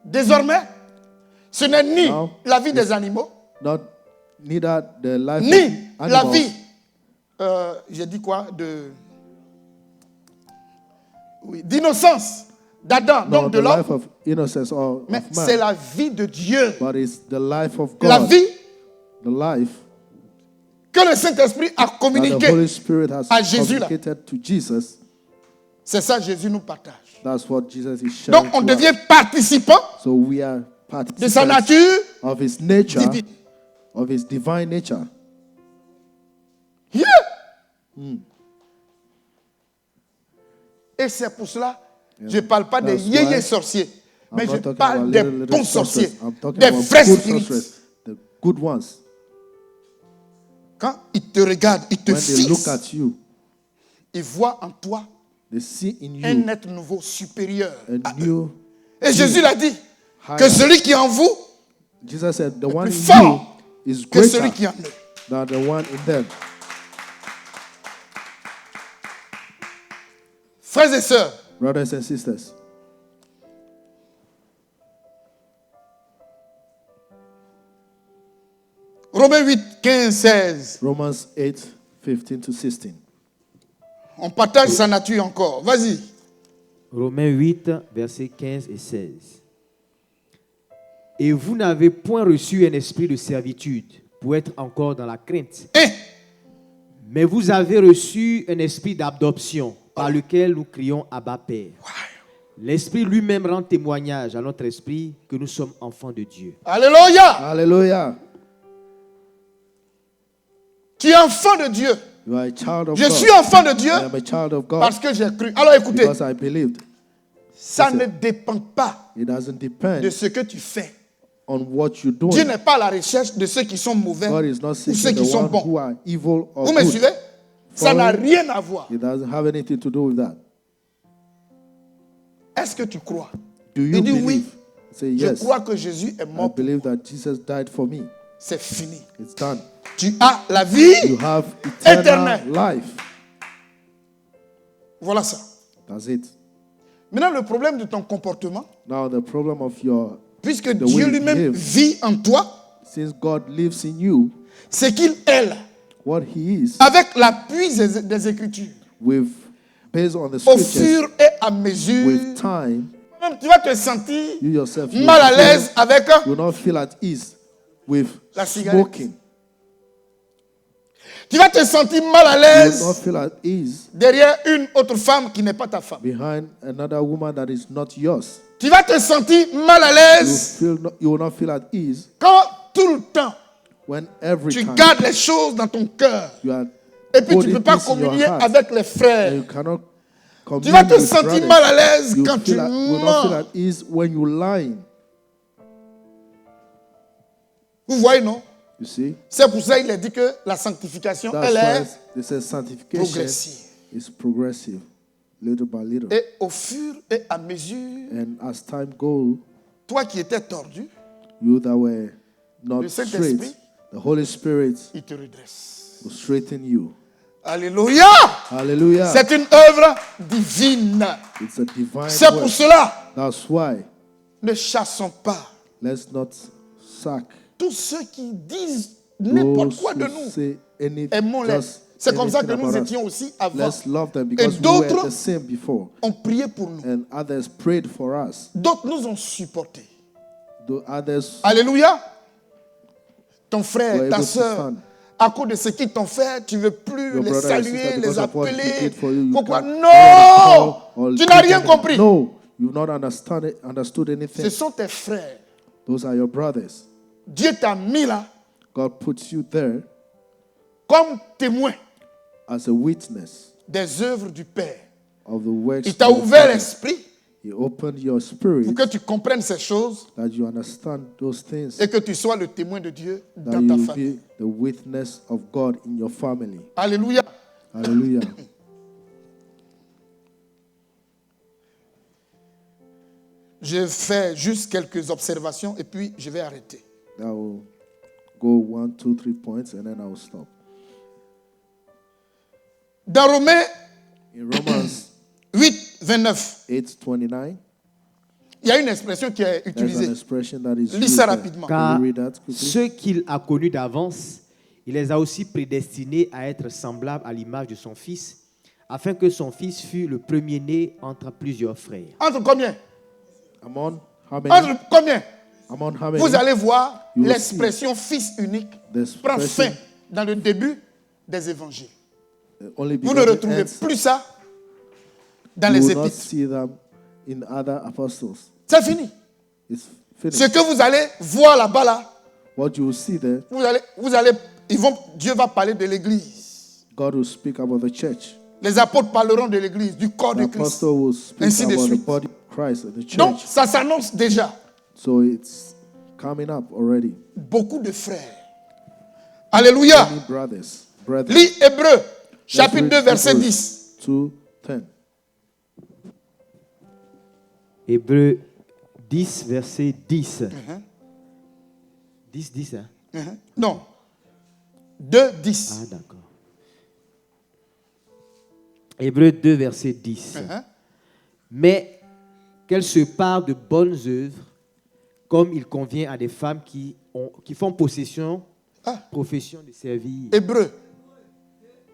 Désormais, ce n'est ni Now, la vie des animaux, Not neither the life ni of la animals, vie, j'ai dit quoi, d'innocence d'Adam, nor donc the de l'homme, life of innocence or mais of c'est man, la vie de Dieu. but it's the life of La God, vie the life que le Saint-Esprit a that the communiquée. Holy Spirit has à Jésus, là. communicated to Jesus. C'est ça Jésus nous partage. That's what Jesus is sharing. Donc on to devient us. participant So we are de sa participants nature of His nature, divine. of His divine nature. Yeah. Et c'est pour cela, je ne parle pas des That's yéyés why sorciers, mais I'm je not talking parle about des little bons sorcerers. sorciers, I'm talking des about vrais good spirites. sorcerers, the good ones. Quand ils te regardent, ils te When they look fixent, at you, ils voient en toi they see in un you être nouveau supérieur. a new. Et Jésus l'a dit, higher. que celui qui est en vous Jesus said, "The one in plus you fort is que celui greater qui est en eux. than the one in them." Frères et sœurs, Brothers and sisters, Romains 8, 15, 16. Romans 8, 15 to 16. On partage sa nature encore. Vas-y. Romains 8, versets 15 et 16. Et vous n'avez point reçu un esprit de servitude pour être encore dans la crainte, Et mais vous avez reçu un esprit d'adoption par lequel nous crions Abba Père. L'Esprit lui-même rend témoignage à notre esprit que nous sommes enfants de Dieu. Alléluia. Hallelujah. Tu es enfant de Dieu. You are a child of Je God. suis enfant de Dieu I am a child of God parce que j'ai cru. Alors écoutez, because I believed. ça ne dépend pas It doesn't depend de ce que tu fais. on what you're doing. Dieu n'est pas à la recherche de ceux qui sont mauvais God is not ou ceux seeking qui the sont one bons. who are evil or Vous me good. suivez? Ça n'a Following. rien à voir. It doesn't have anything to do with that. Est-ce que tu crois? Do you Il dit believe? oui. Say Je yes. crois que Jésus est I mort. believe that Jesus died for me. C'est fini. It's done. Tu as la vie. You have eternal Éternel. life. Voilà ça. That's it. Maintenant, le problème de ton comportement, Now the problem of your, puisque way Dieu you lui-même behave. vit en toi, since God lives in you, c'est qu'il est là, what He is, avec l'appui des Écritures, with based on the au scriptures, fur et à mesure, with time, même tu vas te sentir you yourself you mal à will l'aise avec feel- you will not feel at ease with La cigarette. smoking. tu vas te sentir mal à You will not l'aise feel at ease derrière une autre femme qui n'est pas ta femme. behind another woman that is not yours. Tu vas te sentir mal à l'aise You will not feel at ease quand tout le temps when every tu time gardes les choses dans ton cœur you are et puis tu ne holding peux pas peace in your communier heart avec les and frères. you cannot Tu commune vas te with sentir brothers. mal à l'aise You quand tu will not feel mens. at ease when you're lying. Vous voyez, non? You see? C'est pour ça qu'il a dit que la sanctification, That's elle why est they say sanctification progressive. is progressive, little by little. Et au fur et à mesure, And as time goes, toi qui étais tordu, you that were not Le Saint-Esprit, straight, the Holy Spirit il te redresse. will straighten you. Alléluia! Hallelujah. C'est une œuvre divine. It's a divine C'est pour work. cela, That's why ne chassons pas let's not sack tous ceux qui disent n'importe those quoi de who nous. say anything, Aimons-les. just C'est comme ça que anything nous about us. étions aussi avant. Let's love them because we d'autres were the same before. ont prié pour nous. And others prayed for us. D'autres nous ont supportés. The others Alléluia. Ton were frère, able ta to soeur, stand. à cause de ce qu'ils t'ont fait, tu ne veux plus Your les brother and saluer, sister, les because of what he appeler. did for you, you Pourquoi? can't Non! or Tu n'as rien greet them. compris. No, you've not understood Ce anything. sont tes frères. Those are your brothers. Dieu t'a mis là God puts you there comme témoin as a witness des œuvres du Père. of the works Il t'a of the ouvert Father. l'esprit He opened your spirit pour que tu comprennes ces choses that you understand those things, et que tu sois le témoin de Dieu that dans ta you famille. be the witness of God in your family. Alléluia. Hallelujah. Je fais juste quelques observations et puis je vais arrêter. I will go 1, 2, 3 points and then I will stop. Dans Romains In Romans 8, 29, 8:29, il y a une expression qui est there's an utilisée. expression that is Lis used ça there. rapidement. Car Can you read that quickly? ceux qu'il a connus d'avance, il les a aussi prédestinés à être semblables à l'image de son Fils, afin que son Fils fût le premier-né entre plusieurs frères. Entre combien? Among how many? Entre combien? Among how many? Vous allez voir You will l'expression fils unique The prend fin expression dans le début des évangiles. only Vous ne begotten retrouvez ends. plus ça dans You les will not épîtres. see them in other apostles. C'est fini. It's Ce finished. que vous allez voir là-bas, là, What you will see there, Dieu va parler de l'église. God will speak about the church. Les apôtres parleront de l'église, du corps The de Christ. apostle will speak Ainsi de about the suite. body of Christ and the church. Donc, ça s'annonce déjà. So it's coming up already. Beaucoup de frères. Alléluia. Many brothers, brethren. Lis Hébreux, Let's chapitre read 2, verset Hebrews 10. 2:10. Hébreux 10, verset 10. 10, 10, hein? Non. 2, 10. Ah, d'accord. Hébreux 2, verset 10. Mais qu'elle se parle de bonnes œuvres, comme il convient à des femmes qui font possession, Ah. profession de servir. Hébreux.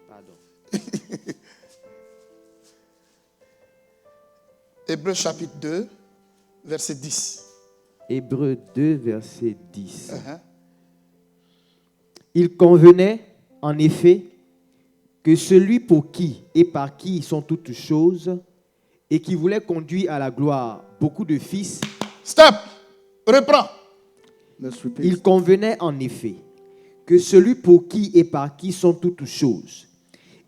Pardon. Hébreux chapitre 2, verset 10. Hébreux 2, verset 10. Il convenait, en effet, que celui pour qui et par qui sont toutes choses, et qui voulait conduire à la gloire beaucoup de fils, Stop. Reprends. Let's repeat. il convenait en effet que celui pour qui et par qui sont toutes choses,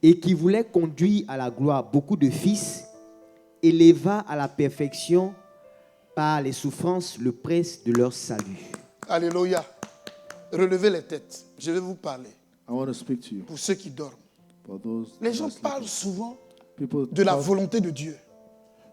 et qui voulait conduire à la gloire beaucoup de fils, éleva à la perfection par les souffrances le prince de leur salut. Alléluia. Relevez les têtes. Je vais vous parler. I want to speak to you Pour ceux qui dorment. for those Les gens that sleep. parlent souvent People de la talk, volonté de Dieu,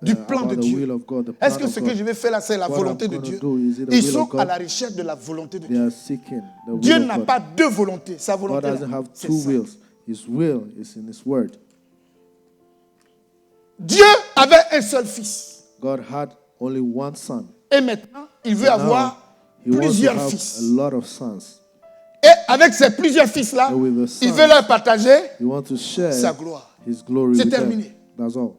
du plan about de the will Dieu. of God, the plan Est-ce que of ce God. que je vais faire là, c'est la What volonté I'm de gonna Dieu? do, is it the Ils will sont of God? à la recherche de la volonté de They Dieu. are seeking the will Dieu of n'a God. pas deux volontés. Sa God volonté, doesn't là, have c'est two ça. wills. His will is in His word. Dieu avait un seul fils. God had only one son. Et maintenant, il veut Now, avoir He wants to plusieurs have fils. a lot of sons. Et avec ces plusieurs fils-là, And with the il sons, veut leur partager He wants to share sa gloire. His glory C'est with them. terminé. That's all.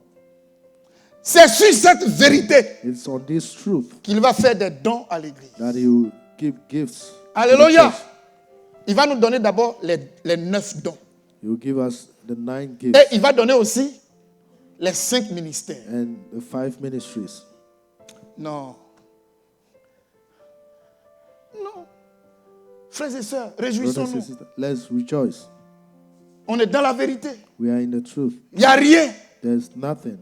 C'est sur cette vérité It's on this truth qu'il va faire des dons à l'église. that He will give gifts. to the Alléluia. church. Il va nous donner d'abord les 9 dons. He will give us the 9 Et gifts il va donner aussi les 5 ministères. and the 5 ministries. Non. Non. Frères et sœurs, Brothers and réjouissons-nous. sisters, let's rejoice. On est dans la vérité. We are in the truth. Il n'y a rien. There's nothing.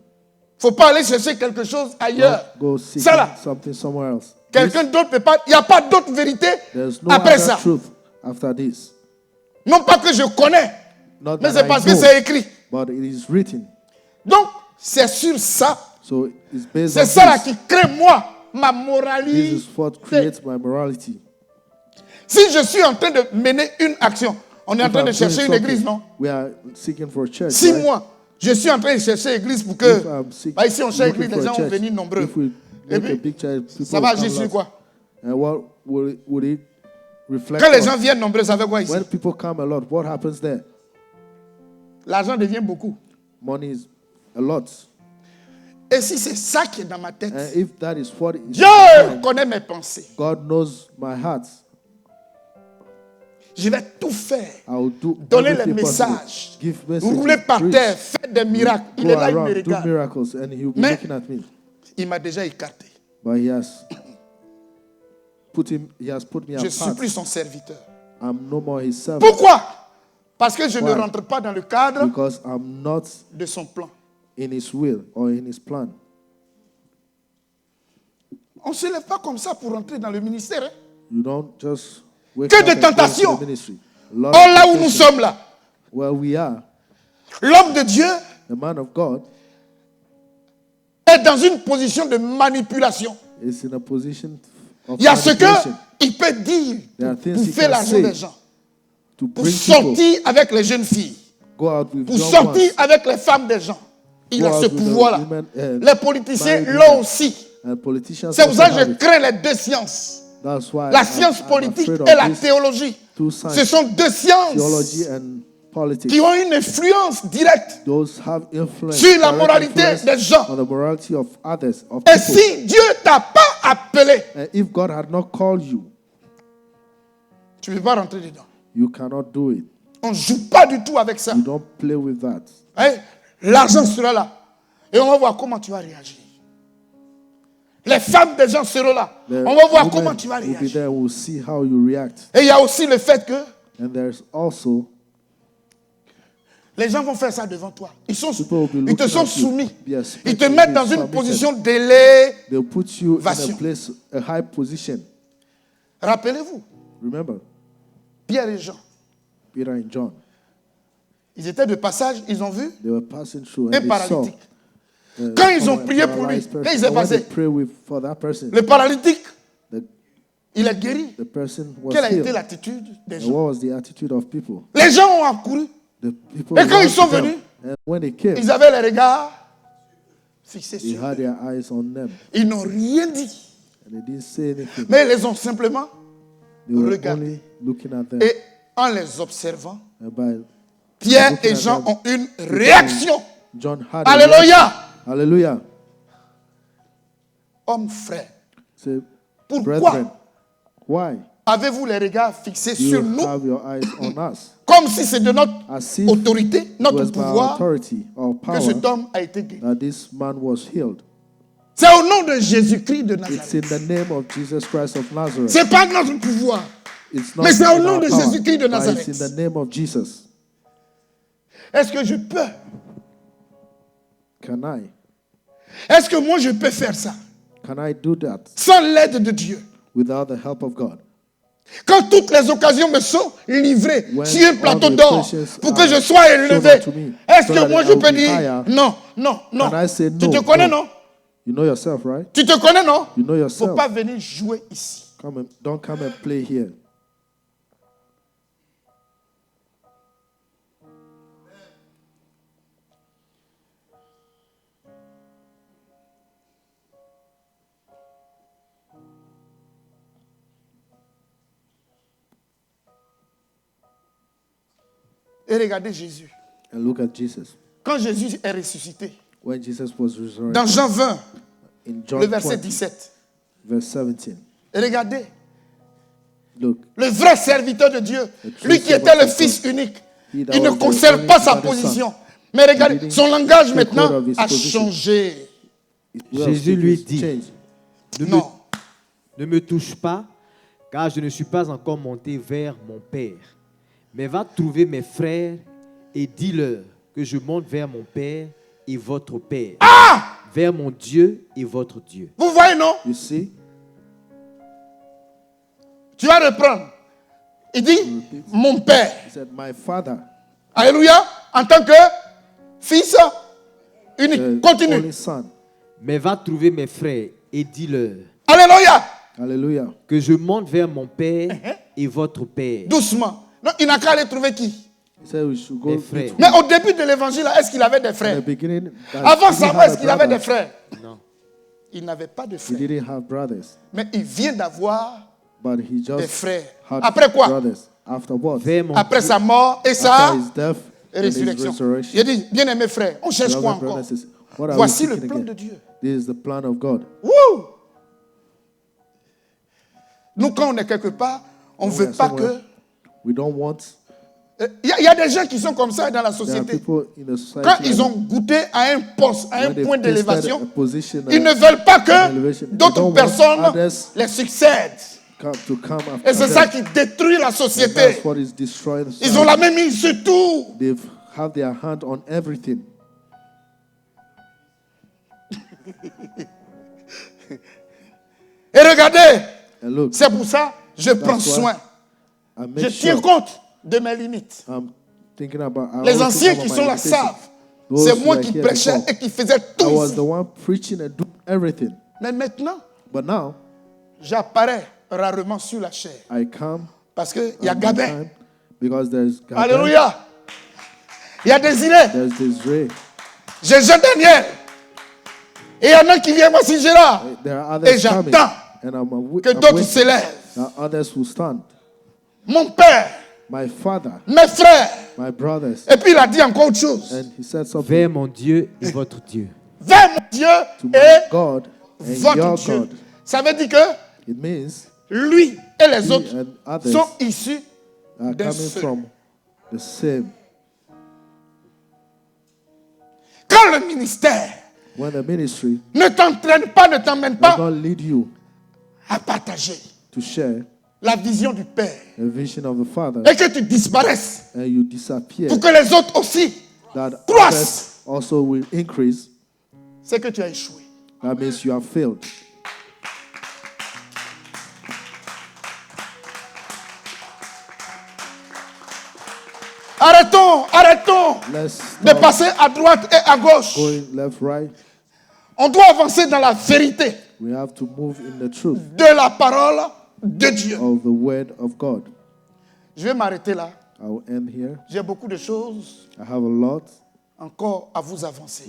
Il ne faut pas aller chercher quelque chose ailleurs. Go seek Ça là. something somewhere else. Quelqu'un d'autre ne peut pas. Il n'y a pas d'autre vérité There's no après other ça. truth after this. Non pas que je connais, Not mais that c'est I parce que know, c'est écrit. but it is written. Donc, c'est sur ça. So it's based C'est on ça là this. qui crée moi, ma This moralité. is what creates my morality. Si je suis en train de mener une action, on est en If train de I'm chercher doing une église, something, non? we are seeking for a church. 6 right? mois, je suis en train de chercher église pour If que. I'm seeking, Bah, ici, on cherche looking église, for les a gens vont church, venir nombreux. if we Et make a puis, big church, people ça va will agir come sur lots. quoi? And what would it reflect Quand les on? gens viennent nombreux, ça fait quoi ici? When people come a lot, what happens there? l'argent devient beaucoup. Money is a lot. Et si c'est ça qui est dans ma tête, And if that is what is in Dieu my mind, connaît mes pensées. God knows my heart. Je vais tout faire. I will do Donner les everything possible. messages. Give messages. Rouler par preach, terre, faire des miracles. Il go est là, il me around, do regarde. miracles, and he'll be Mais- looking at me. Il m'a déjà écarté. But he has put me Je ne suis apart. plus son serviteur. I'm no more his servant Pourquoi? Parce que je ne Why? rentre pas dans le cadre because I'm not de son plan. in his will or in his plan. On ne se lève pas comme ça pour rentrer dans le ministère. Hein? You don't just wake Que up de and go into tentations. the ministry. Lot Oh, of là où nous temptation. sommes là, Where we are, l'homme de Dieu the man of God est dans une position de manipulation. is in a position of Il y a ce manipulation qu'il peut dire There are pour things he faire can l'argent say des gens, to pour bring people, sortir avec les jeunes filles, go out with pour young sortir ones, avec les femmes des gens. Il go a out ce with the pouvoir-là. women, Les politiciens married l'ont women. aussi. and politicians C'est pour also ça que have je it. crains les deux sciences. That's why La science I'm politique afraid of et la this théologie. two science, Ce sont deux sciences theology and politics. qui ont une influence directe. Those have influence, Sur la direct moralité influence des gens. on the morality of others, of Et people. si Dieu t'a pas appelé, And if God had not called you, tu ne peux pas rentrer dedans. you cannot do it. On ne joue pas du tout avec ça. You don't play with that. Hein? L'argent sera là. Et on va voir comment tu vas réagir. Les femmes des gens seront là. The On va voir women comment tu vas will be réagir. there. We'll see how you react. Et il y a aussi le fait que And there's also les gens vont faire ça devant toi. Ils te looking sont at you, soumis. be Ils expecting te to mettent be dans une submitted. position d'élévation. they'll put you in Vation. a place, a high position. Rappelez-vous, Remember, Pierre et Jean, Peter and John, ils étaient de passage, ils ont vu they were passing through un and they saw paralytique. Quand ils ont prié pour lui, paralyzed person. qu'est-ce qui s'est And when they passé? pray for that person, Le paralytique, the, il est guéri. the person was Quelle a été healed. l'attitude des And gens? what was the attitude of people? Les gens ont accouru. The people Et quand ran ils sont to them. venus, And when they came, ils avaient les regards fixés they sur had eux. their eyes on them. Ils n'ont rien dit. And they didn't say anything. Mais ils les ont simplement. They were Regardez. only looking at them. Et en les observant, And by Pierre looking et at Jean them, ont une réaction. John had a Alléluia. reaction. Hallelujah. Homme frère, Say, pourquoi brethren, why avez-vous les regards fixés do sur you nous have your eyes on us? comme si c'est de notre As if autorité, it notre was by pouvoir authority or que power cet homme a été guéri? that this man was healed. C'est au nom de Jésus-Christ de It's in Nazareth. the name of Jesus Christ of Nazareth. C'est pas notre pouvoir. It's not Mais c'est au in nom our de power, Jésus-Christ de but Nazareth. it's in the name of Jesus. Est-ce que je peux? Can I? Est-ce que moi je peux faire ça Can I do that sans l'aide de Dieu? without the help of God? Quand toutes les occasions me sont livrées When sur un plateau all the d'or precious pour que are je sois shown élevé, unto me, est-ce so que that moi I je will peux be dire higher? non, non, non. Can I say Tu no? te connais, No. non? You know yourself, right? Tu te connais, non? You know Il ne yourself. faut pas venir jouer ici. Don't come and play here. Et regardez Jésus. And look at Jesus. Quand Jésus est ressuscité, When Jesus was resurrected dans Jean 20, in John le verset 20, 17, verse 17. et regardez, Look, le vrai serviteur de Dieu, true lui qui servant était le of fils God. unique, He that il ne was the conserve only pas sa begotten Son. position. Mais regardez, didn't son langage take maintenant hold of his a position. changé. Jésus lui dit, Changed. Ne me, Non. ne me touche pas, car je ne suis pas encore monté vers mon Père. Mais va trouver mes frères et dis-leur que je monte vers mon Père et votre Père, vers mon Dieu et votre Dieu. Vous voyez, non? You see? Tu vas reprendre. Il dit, mon père. He said, my father, Alléluia. En tant que fils unique. the Continue. only son. Mais va trouver mes frères et dis-leur Alléluia. Hallelujah. que je monte vers mon Père et votre Père. Doucement. Non, il n'a qu'à aller trouver qui? He said we should go Les frères. Mais au début de l'évangile, est-ce qu'il avait des in frères? the beginning. that Avant he Samuel, had est-ce a qu'il avait des brother. frères? Non. Il n'avait pas de He frères. didn't have brothers, Mais il vient d'avoir but he des just frères. had Après quoi? brothers. Afterwards, Vers mon Après Dieu, sa mort et after sa his death et résurrection. resurrection. J'ai dit, bien-aimés frères, on cherche quoi Beloved encore? brothers, what are we Voici le seeking plan again? de Dieu. This is the plan of God. Wouh! Nous, quand on est quelque part, on ne When we veut are pas somewhere, que... we don't want. Il y a des gens qui sont comme ça dans la There are société. people in the society Quand like ils ont that. goûté à un poste, à un When they've point tasted d'élévation, a position, ils ne veulent pas an que elevation, they d'autres don't want personnes others les succèdent. to come after Et c'est ça them. qui détruit la And société. that's what is destroying the Ils ont la society. même mise sur tout. They have their hand on everything. Et regardez, And look, c'est pour ça que je prends why soin. I Je make tiens sure compte de mes limites. I'm thinking about. I Les always anciens think qui about sont my là limitation. savent. Those C'est who moi are qui here prêchais before, et qui faisais I tout was ici. the one preaching and doing everything. Mais maintenant, But now j'apparais rarement sur la chair. I come Parce qu'il y a at my Gabin. time because there's Gabin, Alléluia. Il y a Désiré. there's Desiree, J'ai Jean-Daniel. Et il y en a qui viennent, moi si j'ai là. there are Et others coming, j'attends and que I'm d'autres waiting s'élèvent. that others will stand. Mon père, My father, mes frères. my brothers, Et puis il a dit encore autre chose. and he said something Vers mon Dieu et votre Dieu. Vers mon Dieu to my et God and votre your Dieu. God. Ça veut dire que It means lui et les he autres and others sont issus are d'un coming seul. from the same. Quand le ministère When the ministry ne t'entraîne pas, ne t'emmène does pas not lead you à partager to share la vision du Père a vision of the Father et que tu disparaisses and you disappear, pour que les autres aussi, that croissent, others also will increase, c'est que tu as échoué. that means you have failed. Arrêtons Let's de stop passer à droite et à gauche. going left, right. On doit avancer dans la vérité We have to move in the truth de la parole de Dieu. of the Word of God. Je vais m'arrêter là. I will end here. J'ai beaucoup de choses I have a lot encore à vous avancer.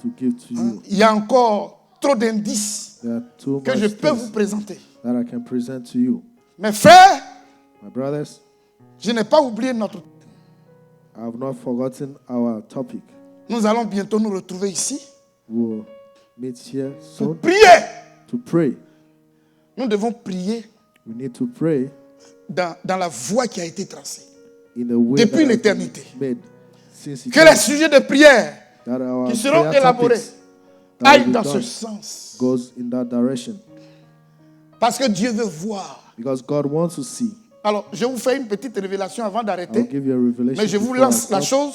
to give to you. Il y a encore trop d'indices There are too que much je peux vous things présenter. that I can present to you. Mes frères, My brothers, je n'ai pas oublié notre... I have not forgotten our topic. Nous allons bientôt nous retrouver ici. We'll meet here Pour soon prier. to pray. Nous devons prier We need to pray dans la voie qui a été tracée. in the way Depuis that has been l'éternité. made since Que les sujets de prière that our qui seront prayer élaborés topics that will aillent be dans ce done sens. goes in that direction. Parce que Dieu veut voir. Because God wants to see. Alors, je vous fais une petite révélation avant I'll d'arrêter. give you a revelation. Mais je vous before I lance la stop. chose.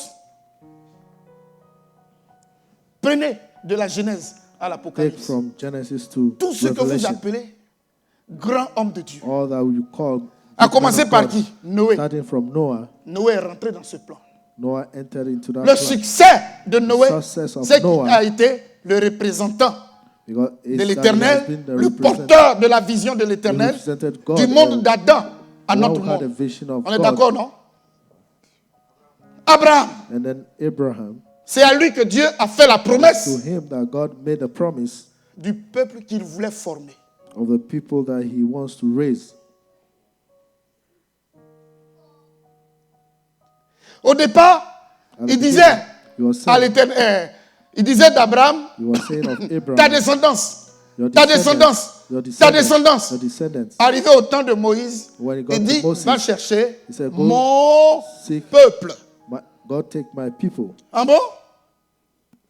Prenez de la Genèse à Take l'Apocalypse. from Genesis to Tout ce que vous Revelation. appelez grand homme de Dieu. All that you call. A big man commencer of par God. qui? Noé. Starting from Noah. Noé est rentré dans ce plan. Noah entered into that Le plan. succès de Noé, success of c'est qu'il Noah. a été le représentant Because de it's that he has l'Éternel, been the le representative. porteur de la vision de l'Éternel, He represented God, du monde the d'Adam à one notre who had a monde. vision of On est God. d'accord, non? Abraham, And then Abraham, c'est à lui que Dieu a fait la to promesse him that God made a promise du peuple qu'il voulait former. of the people that he wants to raise. Au départ, At the il beginning, disait he was à saying, l'Éternel, il disait d'Abraham, he was saying of ta Abraham, descendance, your ta descendants, descendance, your ta descendants, descendance. your descendants. Arrivé au temps de Moïse, When he got il to dit, Moses, va chercher he said, go mon seek peuple. God take my people, Ah bon?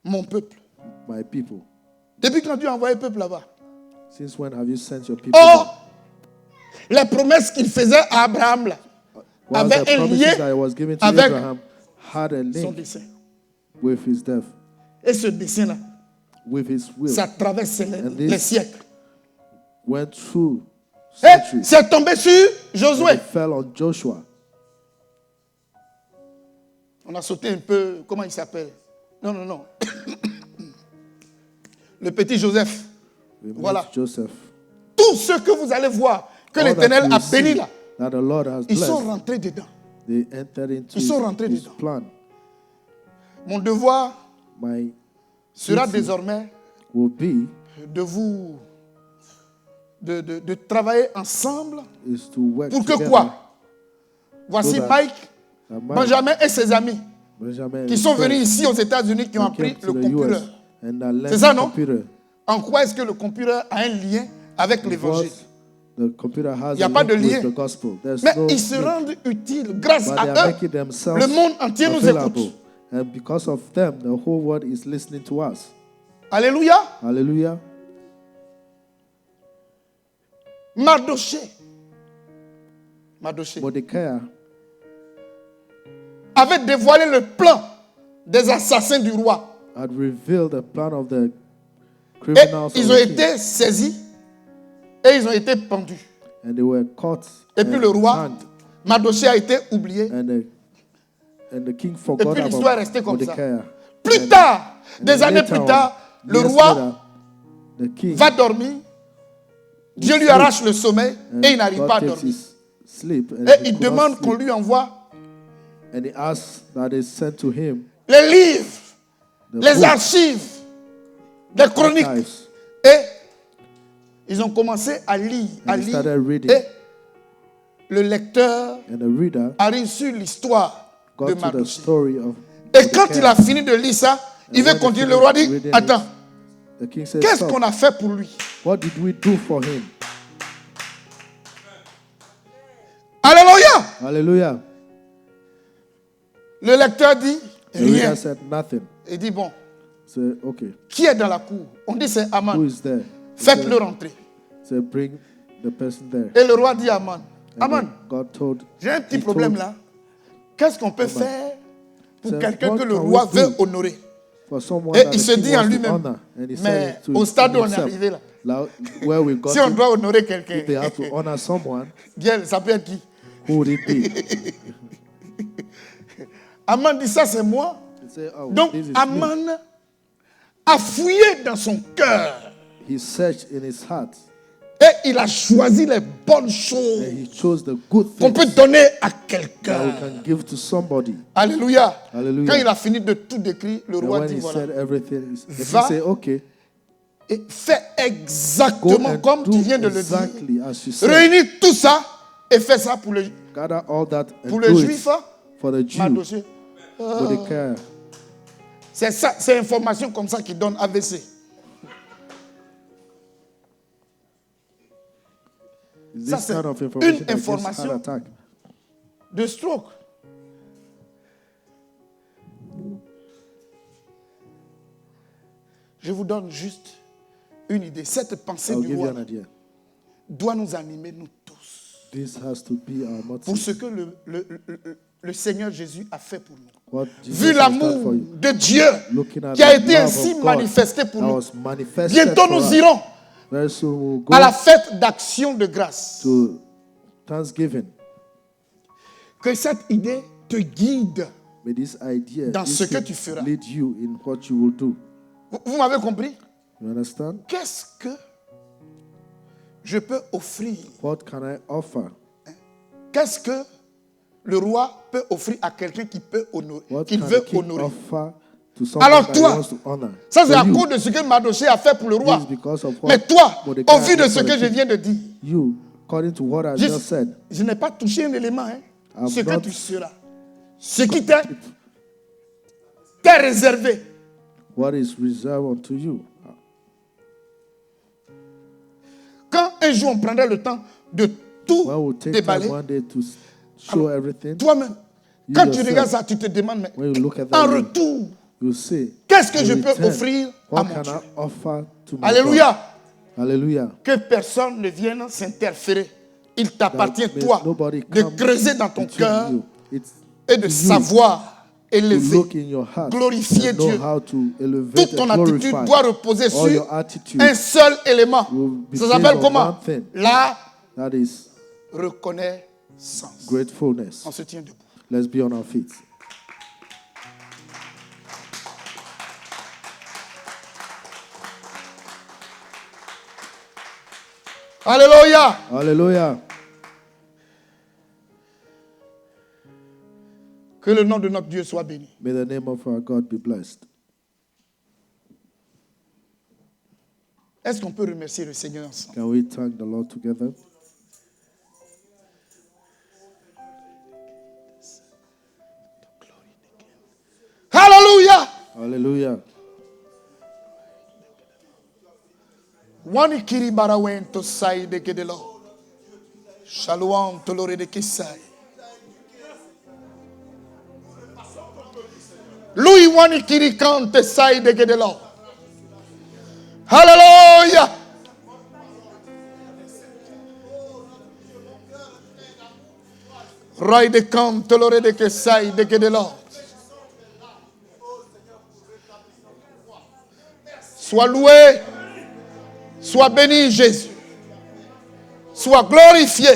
Mon peuple. my people. Depuis quand Dieu a envoyé le peuple là-bas? Since when have you sent your people? Or, les promesses qu'il faisait à Abraham là, While avait the un promises lien that was given to avec Abraham had a son link dessein. with his death, Et ce dessein-là, with his will, ça traverse And this- les siècles. went through Et centuries. c'est tombé sur And Josué. it fell on Joshua. On a sauté un peu, comment il s'appelle? Non. Le petit Joseph. We met Voilà. Joseph. Tous ceux que vous allez voir, que All l'Éternel that you a see béni là, that the Lord has ils sont blessed, rentrés dedans. they entered into Ils sont rentrés his dedans. plan. Mon devoir My sera duty désormais will be de vous, de travailler ensemble is to work pour que together. quoi? Voici So that- Mike, that Mike Benjamin et ses amis Benjamin qui sont venus friends ici aux États-Unis, qui ont came appris to le the US compureur. and learned C'est ça, the non? computer. En quoi est-ce que le compureur a un lien avec l'évangile? The computer has Il y a a pas de link with lien. the gospel. There's Mais no ils se link. rendent utiles. Grâce But à they are eux, making themselves le monde entier nous available. écoute. And because of them, the whole world is listening to us. Alléluia. Hallelujah. Mardoché Mordecai avait dévoilé le plan des assassins du roi. had revealed the plan of the Et criminals of ils ont the king. été saisis et ils ont été pendus. And they were caught Et puis and le roi, hanged. Mardoché a été oublié. And the king Et forgot puis l'histoire est about restée comme ça. Mordecai. Plus And- tard, and des années later plus on, tard, le years roi later, the king va dormir. Dieu lui arrache le sommeil and et il n'arrive God pas à takes dormir. his sleep and Et he il could not demande sleep. qu'on lui envoie And he asks that is sent to him les livres, the les book, archives, les chroniques. archives. Et ils ont commencé à lire, And à he lire. started reading. Et le lecteur And the reader arrive sur l'histoire de got to the Mardoché. story of Et quand Mordecai. il a fini de lire ça, il And veut when he continuer. Le roi dit, finished reading attends, it, the king said, qu'est-ce "Stop. qu'on a fait pour lui? What did we do for him?" Alléluia. Hallelujah. Le lecteur dit, The rien. reader said nothing. Il dit, bon, Say, okay, qui est dans la cour? On dit, c'est who Aman. is there? Faites-le rentrer. Say, bring the person there. Et le roi dit à Aman, And Aman, then God told, j'ai un petit he problème told là. Qu'est-ce qu'on peut faire pour Said, quelqu'un what que le can roi we veut do honorer? for someone Et that il the se king dit en wants to lui-même, honor. And he said mais it to au stade où on est himself. arrivé là, Where we got si on to, doit honorer quelqu'un, if they have to honor someone, bien, ça peut être qui? who would it be? Aman dit, ça c'est moi. He said, oh, Donc this is me. Aman a fouillé dans son cœur He searched in his heart et il a choisi les bonnes and choses he chose the good qu'on peut things donner à that we quelqu'un. can give to somebody. Alléluia. Hallelujah. Quand il a fini de tout décrire, le And roi when dit he voilà, said everything, he Va said, okay, et fais go exactement and comme tu do viens de le dire. exactly as you said. Réunis tout ça et fais ça pour le Gather all that and Pour le do juif, it hein, for the Jew, Mardoché. Mordecai. C'est ça, c'est information comme ça qui donne AVC. This Ça, c'est kind of information une that gives information. heart attack. De stroke. Je vous donne juste une idée. Cette pensée I'll du give you roi an idea. doit nous animer, nous tous, This has to be our pour motive. ce que le Seigneur Jésus a fait pour nous. What Jesus Vu has done for l'amour you. de Dieu Looking at qui a the été love ainsi of God manifesté pour that nous. was manifested Bientôt for nous us. irons Very soon we'll go à la fête d'action de grâce. to Thanksgiving. Que cette idée te guide. May this idea Dans this ce que thing tu feras. lead you in what you will do. Vous m'avez compris? You understand? Qu'est-ce que je peux offrir? What can I offer? Qu'est-ce que le roi peut offrir à quelqu'un qui peut honorer, What qu'il can veut the king honorer? offer to someone Alors that toi, he wants to honor? Ça, c'est For à you, cause de ce que Mardoché a fait pour le roi. this is because of what Mais toi, Mordecai au vu de did ce for que the je king. viens de dire, You, according to what I je, just said, je n'ai pas touché un élément. Hein. I've Ce que not- tu seras. Ce qui t'est réservé. what is reserved unto you. Quand un jour on prendra le temps de tout When we take time déballer, one day to show everything, toi-même, You quand tu yourself, regardes ça, tu te demandes, mais when you look at en that, retour, you say, qu'est-ce que in je peux return, offrir à what mon can Dieu? I offer to my Alléluia. God? Hallelujah. Que personne ne vienne s'interférer. Il t'appartient, That may toi, nobody de come creuser dans ton between cœur you. It's et de to you savoir to élever. look in your heart glorifier and know Dieu. how to elevate Toute ton and attitude glorify. doit reposer All sur your attitude un seul élément. will be Ça based s'appelle on comment? one thing. La That is reconnaissance. gratefulness. On se tient debout. Let's be on our feet. Alléluia. Hallelujah. Que le nom de notre Dieu soit béni. May the name of our God be blessed. Est-ce qu'on peut remercier le Seigneur ensemble? Can we thank the Lord together? Wani kiri barawento sai de gedelo. Shaluan tolore de kisai. Lui wani kiri kante sai de gedelo. Hallelujah. Rai de kan tolore de kisai de gedelo. Sois loué, sois béni Jésus, sois glorifié,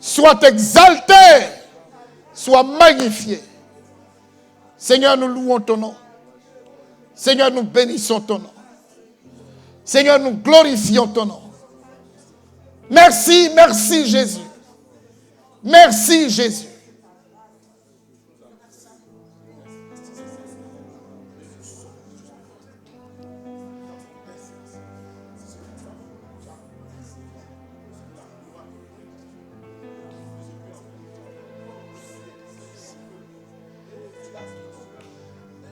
sois exalté, sois magnifié. Seigneur, nous louons ton nom. Seigneur, nous bénissons ton nom. Seigneur, nous glorifions ton nom. Merci, merci Jésus. Merci Jésus.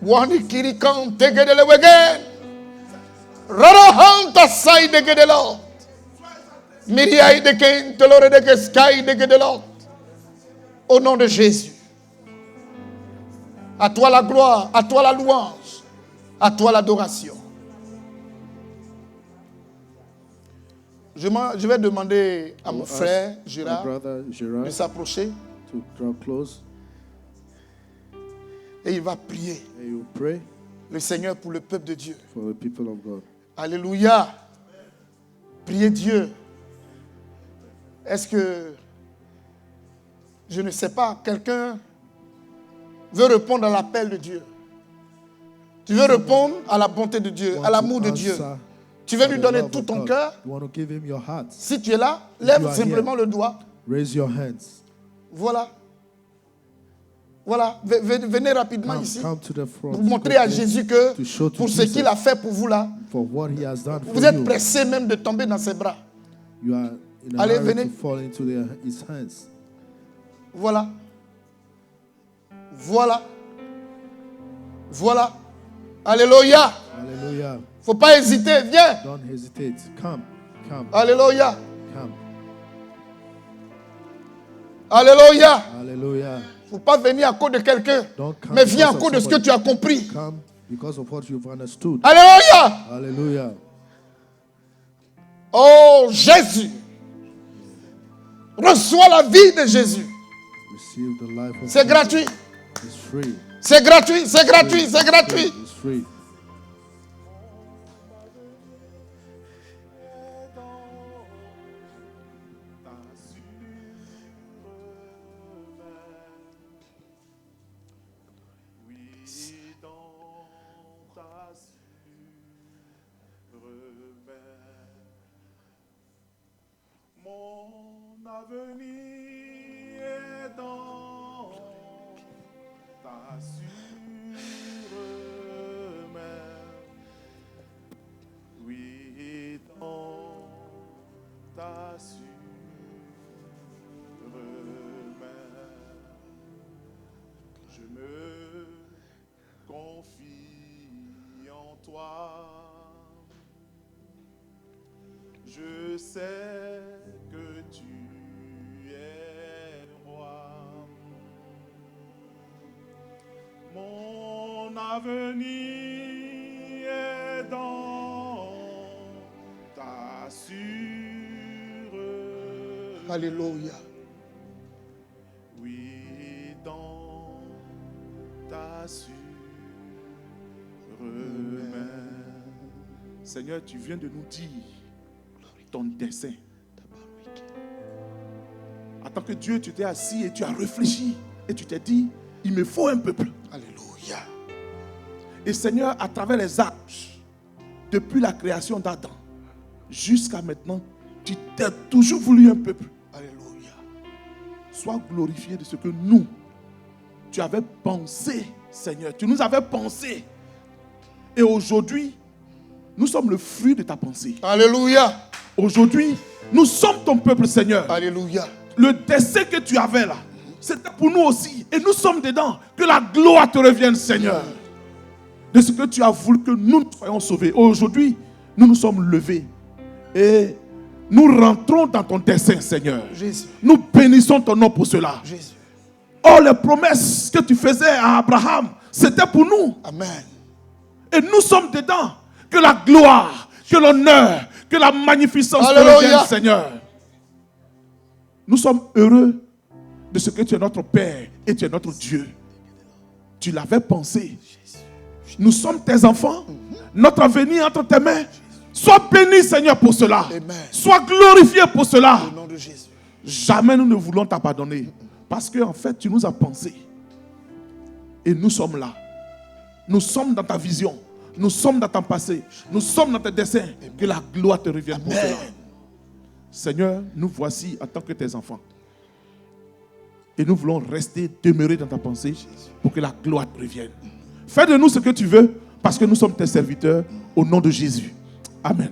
Wani kirikan tegedele wegen. Rarahanta sai de gedelo. Miriai de ken telore de keskai de gedelo. Au nom de Jésus. À toi la gloire, à toi la louange, à toi l'adoration. Je vais demander à mon frère Gérard de s'approcher. To draw close. Et il va prier And you pray le Seigneur pour le peuple de Dieu. for the people of God. Alléluia. Priez Dieu. Est-ce que, je ne sais pas, quelqu'un veut répondre à l'appel de Dieu? Tu veux répondre à la bonté de Dieu, à l'amour de Dieu? Tu veux lui donner tout ton cœur? You want to give him your heart. Si tu es là, lève you are simplement le doigt. Raise your hands. Voilà. Voilà. Venez rapidement ici. Come to the front. Vous montrez à Jésus que to show to pour ce Jesus qu'il a fait pour vous là, for what he has done vous for êtes you. pressé même de tomber dans ses bras. You are in a Allez, hurry venez. to fall into his hands. Voilà. Voilà. Voilà. Alléluia. Hallelujah. Faut pas hésiter. Viens. Don't hesitate. Come. Alléluia. Come. Alléluia. Hallelujah. Faut pas venir à cause de quelqu'un, Don't come mais viens à because of cause de ce que somebody. tu as compris. Come because of what you've understood. Alléluia. Hallelujah. Oh Jésus. Reçois la vie de Jésus. Receive the life of C'est Jesus. gratuit. It's free. C'est gratuit. C'est gratuit. C'est gratuit. It's free. Mon avenir est dans ta sûre main. Oui, dans ta sûre main. Je me confie en toi. Je sais que tu es roi. Mon avenir est dans ta sûre main. Alléluia. Oui, dans ta sûre main. Seigneur, tu viens de nous dire ton dessein. En tant que Dieu, tu t'es assis et tu as réfléchi et tu t'es dit, il me faut un peuple. Alléluia. Et Seigneur, à travers les âges, depuis la création d'Adam jusqu'à maintenant, tu t'es toujours voulu un peuple. Alléluia. Sois glorifié de ce que nous, tu avais pensé, Seigneur. Tu nous avais pensé. Et aujourd'hui, nous sommes le fruit de ta pensée. Alléluia. Aujourd'hui, nous sommes ton peuple, Seigneur. Alléluia. Le dessein que tu avais là, c'était pour nous aussi. Et nous sommes dedans. Que la gloire te revienne, Seigneur. De ce que tu as voulu que nous soyons sauvés. Aujourd'hui, nous nous sommes levés et nous rentrons dans ton dessein, Seigneur. Jésus. Nous bénissons ton nom pour cela. Jésus. Oh, les promesses que tu faisais à Abraham, c'était pour nous. Amen. Et nous sommes dedans. Que la gloire, que l'honneur, que la magnificence te Alléluia. revienne, Seigneur. Nous sommes heureux de ce que tu es notre Père et tu es notre Dieu. Tu l'avais pensé. Nous sommes tes enfants. Notre avenir entre tes mains. Sois béni, Seigneur, pour cela. Amen. Sois glorifié pour cela. Au nom de Jésus. Jamais nous ne voulons t'abandonner. Parce qu'en fait, tu nous as pensé. Et nous sommes là. Nous sommes dans ta vision. Nous sommes dans ton passé. Nous sommes dans tes desseins. Que la gloire te revienne pour cela. Seigneur, nous voici en tant que tes enfants. Et nous voulons rester, demeurer dans ta pensée pour que la gloire te revienne. Fais de nous ce que tu veux parce que nous sommes tes serviteurs au nom de Jésus. Amen.